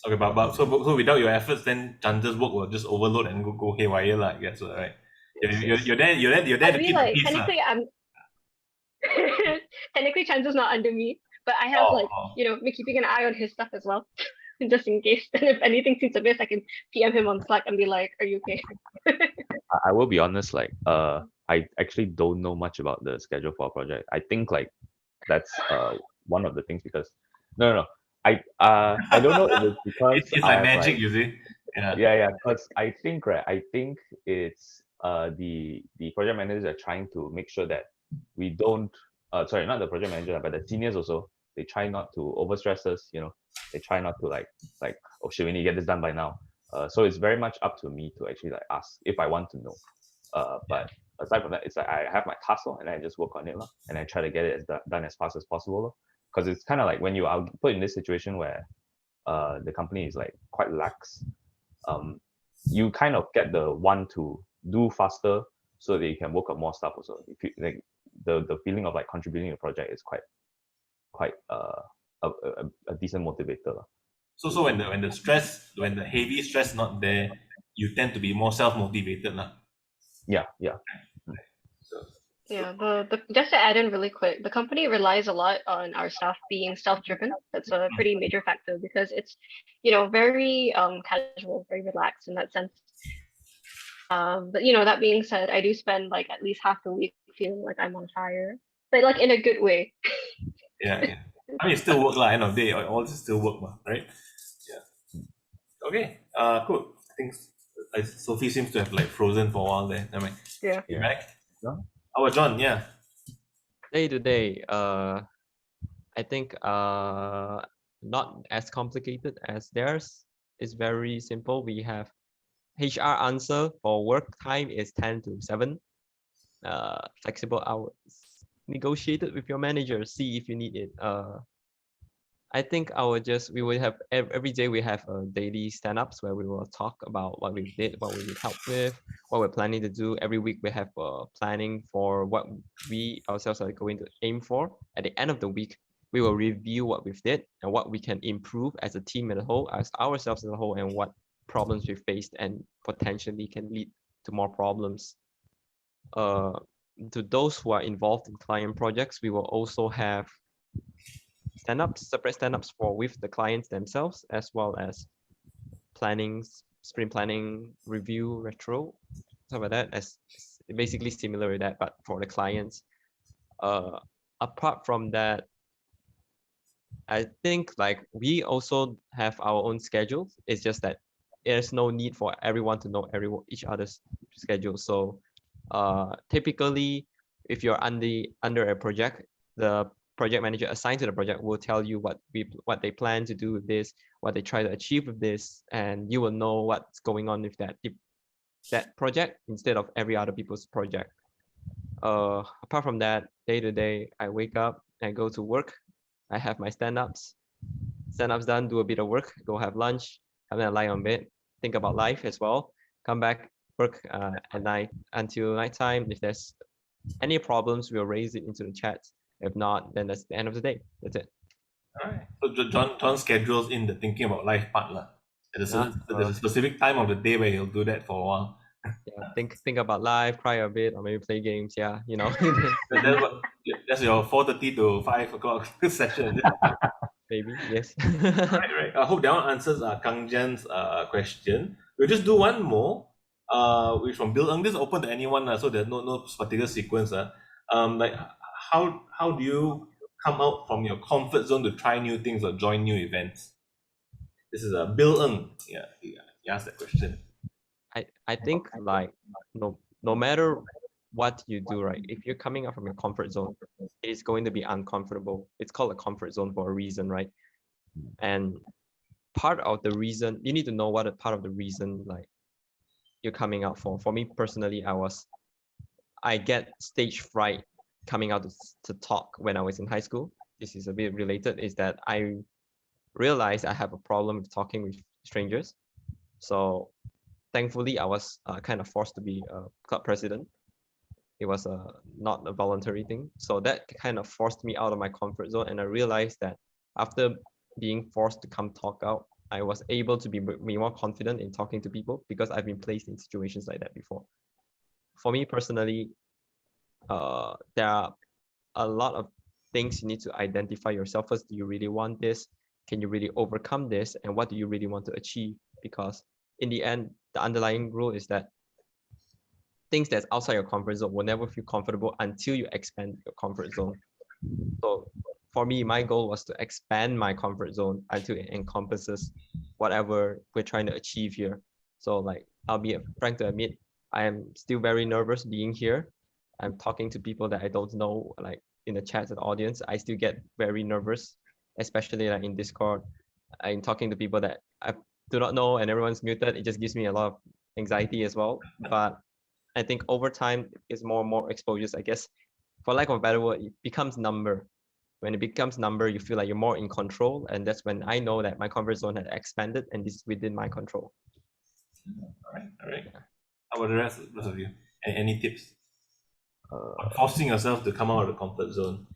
Okay, but so without your efforts, then Chandra's work will just overload and go haywire, I guess, right? You're there to keep the peace. Technically, technically Chandra's not under me, but I have me keeping an eye on his stuff as well. Just in case. And if anything seems amiss, I can PM him on Slack and be like, are you okay? I will be honest, I actually don't know much about the schedule for a project. I think that's one of the things, because no. I don't know if it's because it's like magic, you see. Yeah, because I think it's the project managers are trying to make sure that we don't sorry, not the project manager, but the seniors also, they try not to overstress us, they try not to like, oh shit, we need to get this done by now. So it's very much up to me to actually ask if I want to know. But aside from that, it's like I have my task and I just work on it, and I try to get it done as fast as possible. Because it's kind of like when you are put in this situation where the company is like quite lax, you kind of get the one to do faster so that you can work on more stuff also. If you, like the feeling of like contributing to a project is quite a decent motivator. So when the heavy stress not there, you tend to be more self-motivated. Yeah. Yeah, just to add in really quick, the company relies a lot on our staff being self-driven. That's a pretty major factor because it's, very casual, very relaxed in that sense. But that being said, I do spend like at least half the week feeling like I'm on fire, but like in a good way. Yeah. I mean, it's still work, end of the day. All this is still work, right? Yeah. Okay. Cool. I think Sophie seems to have like frozen for a while there. I mean, yeah. You back? No? How about John? Yeah. Day to day, I think not as complicated as theirs. It's very simple. We have HR answer for work time is 10 to 7. Flexible hours. Negotiated with your manager. See if you need it. I think we will have every day we have daily stand-ups where we will talk about what we did, what we need help with, what we're planning to do. Every week we have planning for what we ourselves are going to aim for. At the end of the week, we will review what we've did and what we can improve as a team as a whole, as ourselves as a whole, and what problems we faced and potentially can lead to more problems. To those who are involved in client projects, we will also have separate stand-ups with the clients themselves, as well as sprint planning, review, retro, stuff like that. As basically similar to that, but for the clients. Apart from that, I think like we also have our own schedules. It's just that there's no need for everyone to know each other's schedule. So typically, if you're under a project, the project manager assigned to the project will tell you what they plan to do with this, what they try to achieve with this, and you will know what's going on with that project instead of every other people's project. Apart from that, day to day, I wake up, I go to work, I have my stand-ups done, do a bit of work, go have lunch, and then lie on bed, think about life as well, come back, work at night until nighttime. If there's any problems, we'll raise it into the chat. If not, then that's the end of the day. That's it. All right. So John schedules in the thinking about life part lah. There's a specific time of the day where he'll do that for a while. Yeah, think about life, cry a bit, or maybe play games. Yeah, you know. That's your 4:30 to 5 o'clock session. Maybe yes. Right. I hope that one answers Kang Jan's question. We'll just do one more. Which from Bill Ng. This is open to anyone, so there's no particular sequence. Like how do you come out from your comfort zone to try new things or join new events? This is Bill Ng. Yeah, he asked that question. I think like no matter what you do, right? If you're coming out from your comfort zone, it is going to be uncomfortable. It's called a comfort zone for a reason, right? And part of the reason, you need to know what a part of the reason like you're coming out for. For me personally, I get stage fright coming out to talk when I was in high school. This is a bit related, is that I realized I have a problem with talking with strangers. So thankfully, I was kind of forced to be a club president. It was not a voluntary thing. So that kind of forced me out of my comfort zone. And I realized that after being forced to come talk out, I was able to be more confident in talking to people because I've been placed in situations like that before. For me personally, there are a lot of things you need to identify yourself first. Do you really want this? Can you really overcome this? And what do you really want to achieve? Because in the end, the underlying rule is that things that's outside your comfort zone will never feel comfortable until you expand your comfort zone. So for me, my goal was to expand my comfort zone until it encompasses whatever we're trying to achieve here. So like, I'll be frank to admit, I am still very nervous being here. I'm talking to people that I don't know, like in the chat and audience. I still get very nervous, especially like in Discord. I'm talking to people that I do not know and everyone's muted. It just gives me a lot of anxiety as well. But I think over time, it's more and more exposures, I guess. For lack of a better word, it becomes number. When it becomes number, you feel like you're more in control. And that's when I know that my comfort zone has expanded and this is within my control. All right. Yeah. How about the rest of you? Any tips? Forcing yourself to come out of the comfort zone.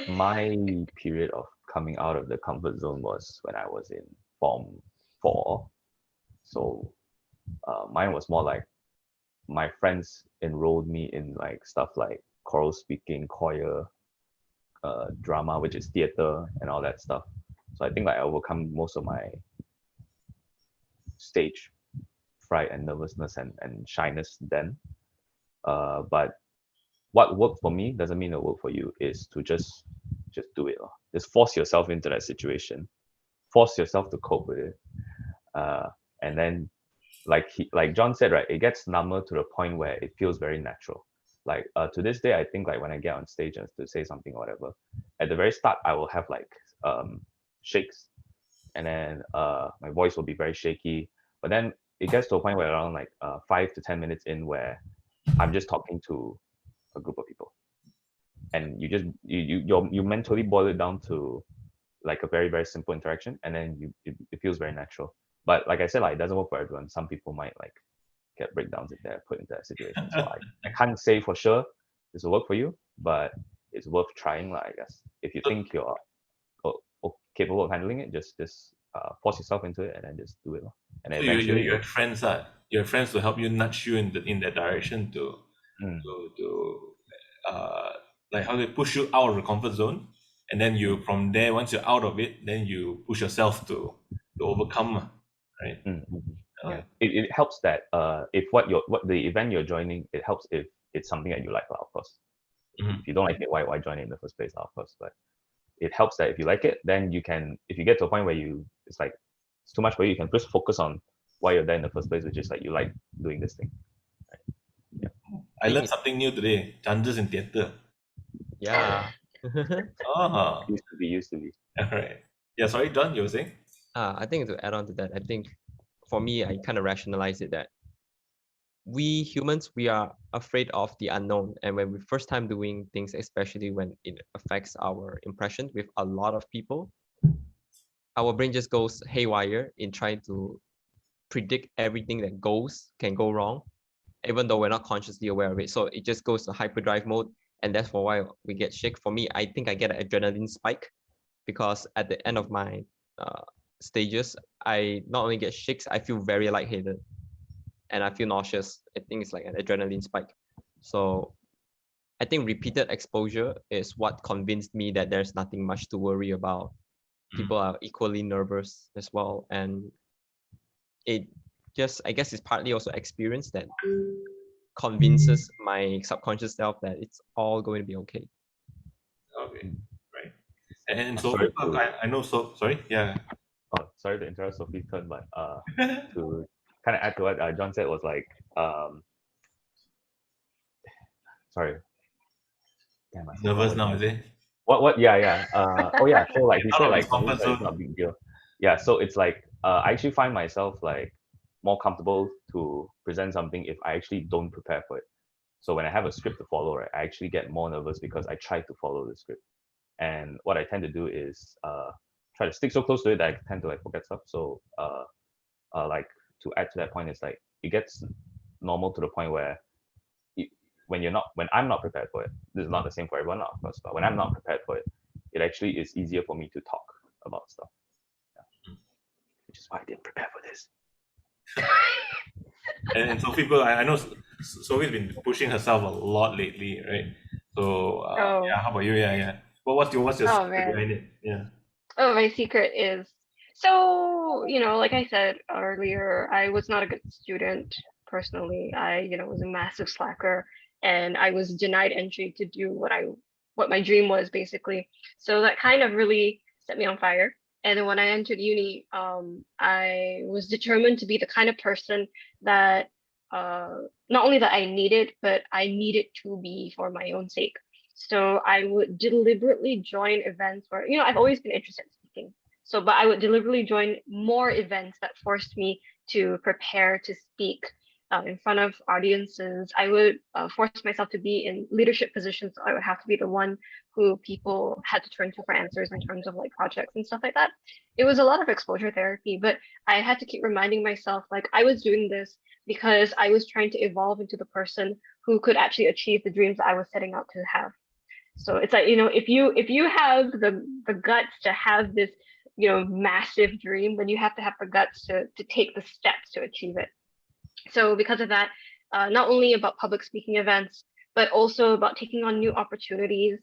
My period of coming out of the comfort zone was when I was in Form 4. So mine was more like my friends enrolled me in like stuff like choral speaking, choir, drama, which is theater and all that stuff. So I think like I overcome most of my stage fright and nervousness and shyness then. But what worked for me doesn't mean it worked for you, is to just do it. Just force yourself into that situation. Force yourself to cope with it. And then like John said, right, it gets number to the point where it feels very natural. Like to this day, I think like when I get on stage and to say something or whatever, at the very start, I will have like shakes, and then my voice will be very shaky. But then it gets to a point where around like 5 to 10 minutes in, where I'm just talking to a group of people, and you mentally boil it down to like a very, very simple interaction, and then it feels very natural. But like I said, like it doesn't work for everyone. Some people might like get breakdowns if they're put into that situation. So I can't say for sure this will work for you, but it's worth trying, I guess. If you think you're capable of handling it, just force yourself into it and then just do it. And then so eventually you had friends, your friends to help you nudge you in that direction to like how they push you out of the comfort zone, and then you from there, once you're out of it, then you push yourself to overcome, right? Yeah, it helps that if what the event you're joining, it helps if it's something that you like, of course. If you don't like it, why join it in the first place, of course. But it helps that if you like it, then you can, if you get to a point where it's like it's too much for you, you can just focus on why you're there in the first place, which is like you like doing this thing. Right? Yeah. I learned something new today. Chances in theater. Yeah. Used to be. All right. Yeah, sorry, John, you were saying? I think to add on to that, I think for me, I kind of rationalize it that we humans, we are afraid of the unknown. And when we first time doing things, especially when it affects our impression with a lot of people, our brain just goes haywire in trying to predict everything that can go wrong, even though we're not consciously aware of it. So it just goes to hyperdrive mode. And that's why we get sick. For me, I think I get an adrenaline spike because at the end of my stages, I not only get shakes, I feel very lightheaded and I feel nauseous. I think it's like an adrenaline spike. So I think repeated exposure is what convinced me that there's nothing much to worry about. People are equally nervous as well. And it just, I guess it's partly also experience that convinces my subconscious self that it's all going to be okay. Okay, right. And so Sorry to- I know. So sorry. Yeah. Oh, sorry to interrupt Sophie's turn, but to kind of add to what John said was like, sorry. Damn, I forgot Nervous what now, he is said. it? What? Yeah. Oh yeah. So like he Out said, of like his comfort convince that it's zone. not a big deal. Yeah. So it's like I actually find myself like more comfortable to present something if I actually don't prepare for it. So when I have a script to follow, right, I actually get more nervous because I try to follow the script. And what I tend to do is try to stick so close to it that I tend to like forget stuff. So like to add to that point, it's like it gets normal to the point where when I'm not prepared for it, this is not the same for everyone, of course, but when I'm not prepared for it, it actually is easier for me to talk about stuff. Yeah. Which is why I didn't prepare for this. And Sophie, I know Sophie's been pushing herself a lot lately, right? So yeah, how about you? Yeah. What's your secret man. behind it? Yeah. Oh, my secret is, so, like I said earlier, I was not a good student personally. I, was a massive slacker, and I was denied entry to do what my dream was basically. So that kind of really set me on fire. And then when I entered uni, I was determined to be the kind of person that not only that I needed, but I needed to be for my own sake. So I would deliberately join events where, I've always been interested in speaking. So, but I would deliberately join more events that forced me to prepare to speak in front of audiences. I would force myself to be in leadership positions. So I would have to be the one who people had to turn to for answers in terms of like projects and stuff like that. It was a lot of exposure therapy, but I had to keep reminding myself like I was doing this because I was trying to evolve into the person who could actually achieve the dreams that I was setting out to have. So it's like, if you have the guts to have this, massive dream, then you have to have the guts to take the steps to achieve it. So because of that, not only about public speaking events, but also about taking on new opportunities.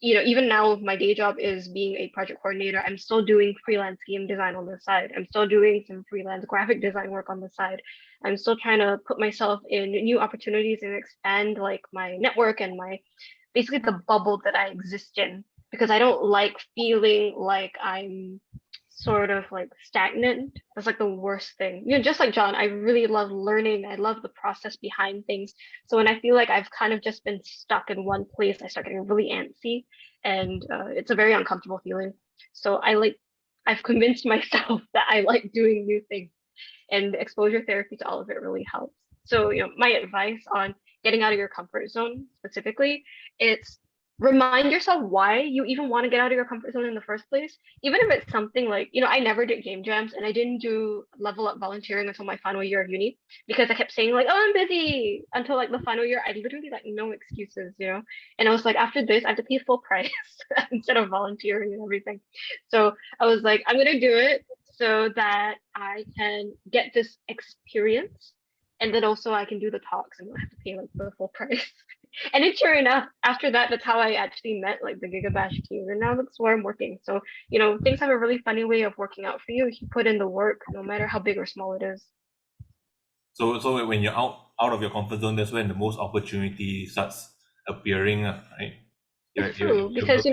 Even now my day job is being a project coordinator. I'm still doing freelance game design on the side. I'm still doing some freelance graphic design work on the side. I'm still trying to put myself in new opportunities and expand like my network and my basically the bubble that I exist in, because I don't like feeling like I'm sort of like stagnant. That's like the worst thing. Just like John, I really love learning. I love the process behind things. So when I feel like I've kind of just been stuck in one place, I start getting really antsy, and it's a very uncomfortable feeling. So I've convinced myself that I like doing new things, and exposure therapy to all of it really helps. So, my advice on getting out of your comfort zone specifically, it's remind yourself why you even want to get out of your comfort zone in the first place. Even if it's something like, I never did game jams, and I didn't do level up volunteering until my final year of uni, because I kept saying like, oh, I'm busy, until like the final year. I literally like no excuses, and I was like, after this I have to pay full price instead of volunteering and everything. So I was like, I'm gonna do it so that I can get this experience, and then also I can do the talks and not have to pay like the full price. And it's sure enough, after that, that's how I actually met like the Gigabash team, and now that's where I'm working. So things have a really funny way of working out for you if you put in the work, no matter how big or small it is. So when you're out of your comfort zone, that's when the most opportunity starts appearing, right? It's true, because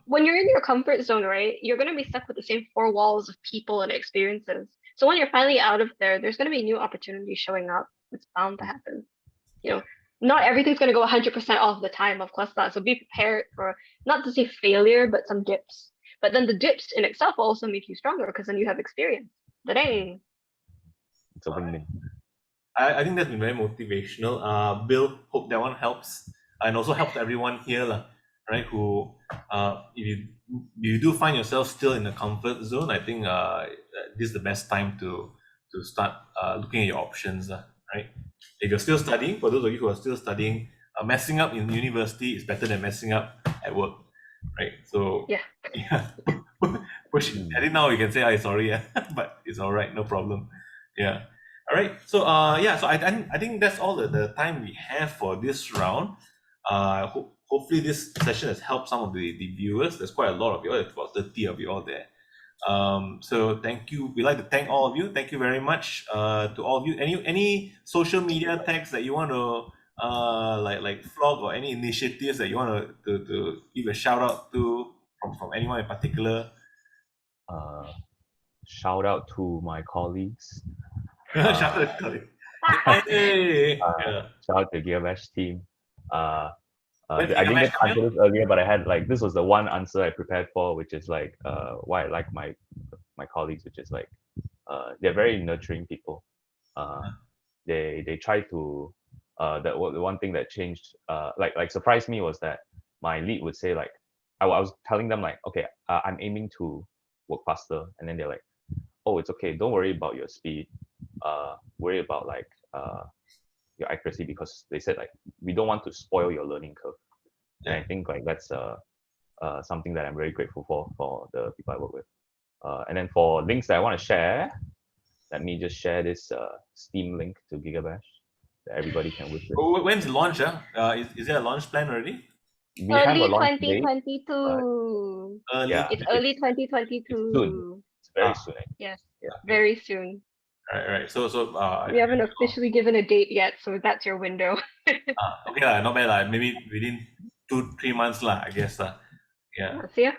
when you're in your comfort zone, right, you're gonna be stuck with the same four walls of people and experiences. So when you're finally out of there, there's gonna be new opportunities showing up. It's bound to happen. Not everything's gonna go 100% all the time, of course not. So be prepared for, not to say failure, but some dips. But then the dips in itself will also make you stronger, because then you have experience. Dang. It's a win-win. I think that's been very motivational. Bill, hope that one helps, and also helps everyone here, right? Who, if you do find yourself still in the comfort zone, I think this is the best time to start looking at your options, right? If you're still studying, for those of you who are still studying, messing up in university is better than messing up at work. right? So Yeah. yeah, push. I think now you can say, "I'm sorry," yeah, but it's all right, no problem. Yeah. All right. So yeah. So I think that's all the time we have for this round. Hopefully this session has helped some of the viewers. There's quite a lot of you. There's about 30 of you all there. So thank you. We'd like to thank all of you. Thank you very much to all of you. Any social media tags that you want to like flog, or any initiatives that you want to give a shout out to from anyone in particular? Shout out to my colleagues. Shout out to it. Hey, yeah. Shout out to Gearbash team. When did I didn't Gearbash get to come answer in? this earlier, but I had like this was the one answer I prepared for, which is like why I like my colleagues, which is like they're very nurturing people. They try to the one thing that changed like surprised me was that my lead would say like I was telling them like, okay, I'm aiming to work faster, and then they're like, oh, it's okay, don't worry about your speed, worry about like your accuracy, because they said like we don't want to spoil your learning curve. And I think like that's something that I'm very grateful for the people I work with. And then for links that I want to share, let me just share this Steam link to Gigabash that everybody can work with. Oh, when's the launch? Is there a launch plan already? We have a Early launch date. 2022. Early. Yeah. It's early 2022. soon. It's very soon. Yes, Yeah. very soon. Right. So We haven't officially given a date yet, so that's your window. okay lah, not bad lah. Maybe within 2-3 months lah, I guess lah. Yeah, See ya.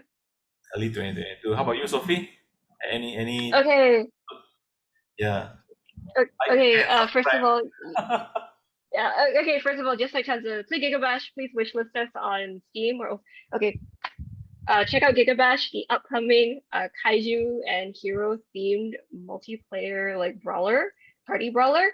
early 2022. How about you, Sophie? Any? Okay. Yeah. Okay. First of all, yeah. Okay. First of all, just like Chanza, play Gigabash. Please wishlist us on Steam. Or okay. Check out Gigabash, the upcoming kaiju and hero themed multiplayer like party brawler.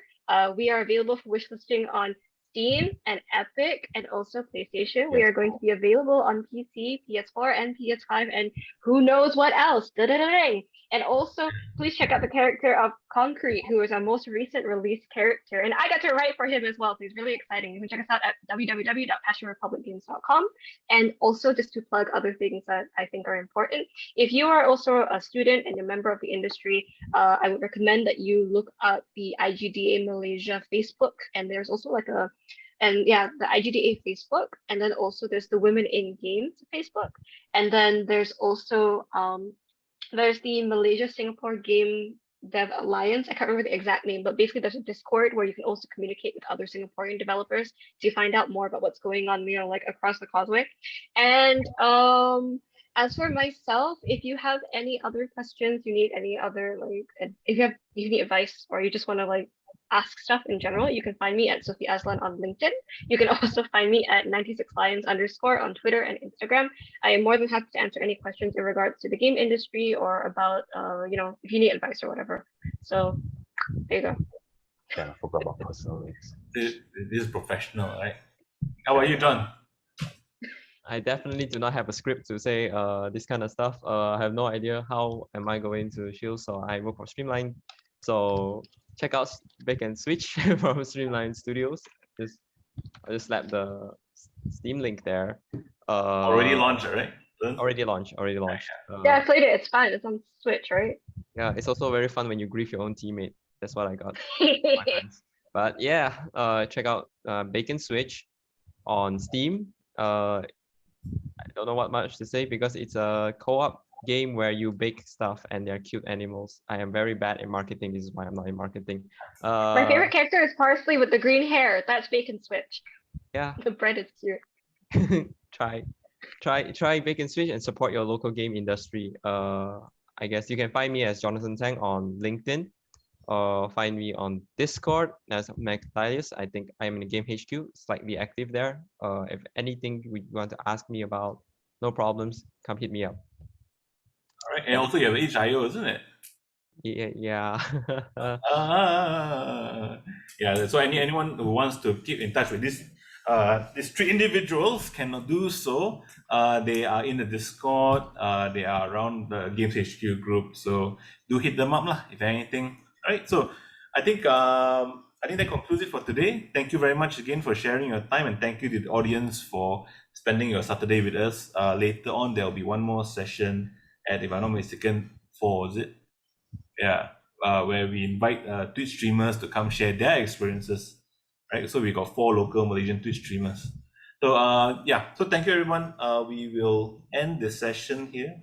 We are available for wishlisting on Steam and Epic and also PlayStation. We are going to be available on PC, PS4, and PS5, and who knows what else. Da-da-da-dang. And also, please check out the character of Concrete, who is our most recent released character. And I got to write for him as well, so he's really exciting. You can check us out at www.passionrepublicgames.com. And also, just to plug other things that I think are important, if you are also a student and a member of the industry, I would recommend that you look up the IGDA Malaysia Facebook. And there's also like the IGDA Facebook. And then also there's the Women in Games Facebook. And then there's also there's the Malaysia Singapore Game Dev Alliance. I can't remember the exact name, but basically there's a Discord where you can also communicate with other Singaporean developers to find out more about what's going on, like across the causeway. And as for myself, if you have any other questions, you need any other if you need advice, or you just want to ask stuff in general, you can find me at Sophie Azlan on LinkedIn. You can also find me at 96lions_ on Twitter and Instagram. I am more than happy to answer any questions in regards to the game industry or about if you need advice or whatever. So there you go. Yeah, I forgot about personal links. This is professional, right? How about you, John? I definitely do not have a script to say this kind of stuff. I have no idea how am I going to shield. So I work for Streamline. So check out Bake and Switch from Streamline Studios. I'll just slap the Steam link there. Already launched, right? Already launched. Yeah, I played it. It's fine. It's on Switch, right? Yeah, it's also very fun when you grief your own teammate. That's what I got. But yeah, check out Bake and Switch on Steam. I don't know what much to say because it's a co-op game where you bake stuff and they're cute animals. I am very bad in marketing. This is why I'm not in marketing. My favorite character is Parsley with the green hair. That's Bake and Switch. Yeah. The bread is cute. Try Bake and Switch and support your local game industry. I guess you can find me as Jonathan Tang on LinkedIn. Find me on Discord as Maxilis. I think I'm in the Game HQ, slightly active there. If anything you want to ask me about, no problems. Come hit me up. All right, and also you have HIO, isn't it? Yeah. Yeah. So anyone who wants to keep in touch with these three individuals cannot do so. They are in the Discord. They are around the Games HQ group. So do hit them up lah, if anything. All right. So I think that concludes it for today. Thank you very much again for sharing your time, and thank you to the audience for spending your Saturday with us. Later on, there will be one more session at, if I'm not mistaken, 4, is it? Yeah, where we invite Twitch streamers to come share their experiences, right? So we got 4 local Malaysian Twitch streamers. So yeah, so thank you everyone. We will end the session here.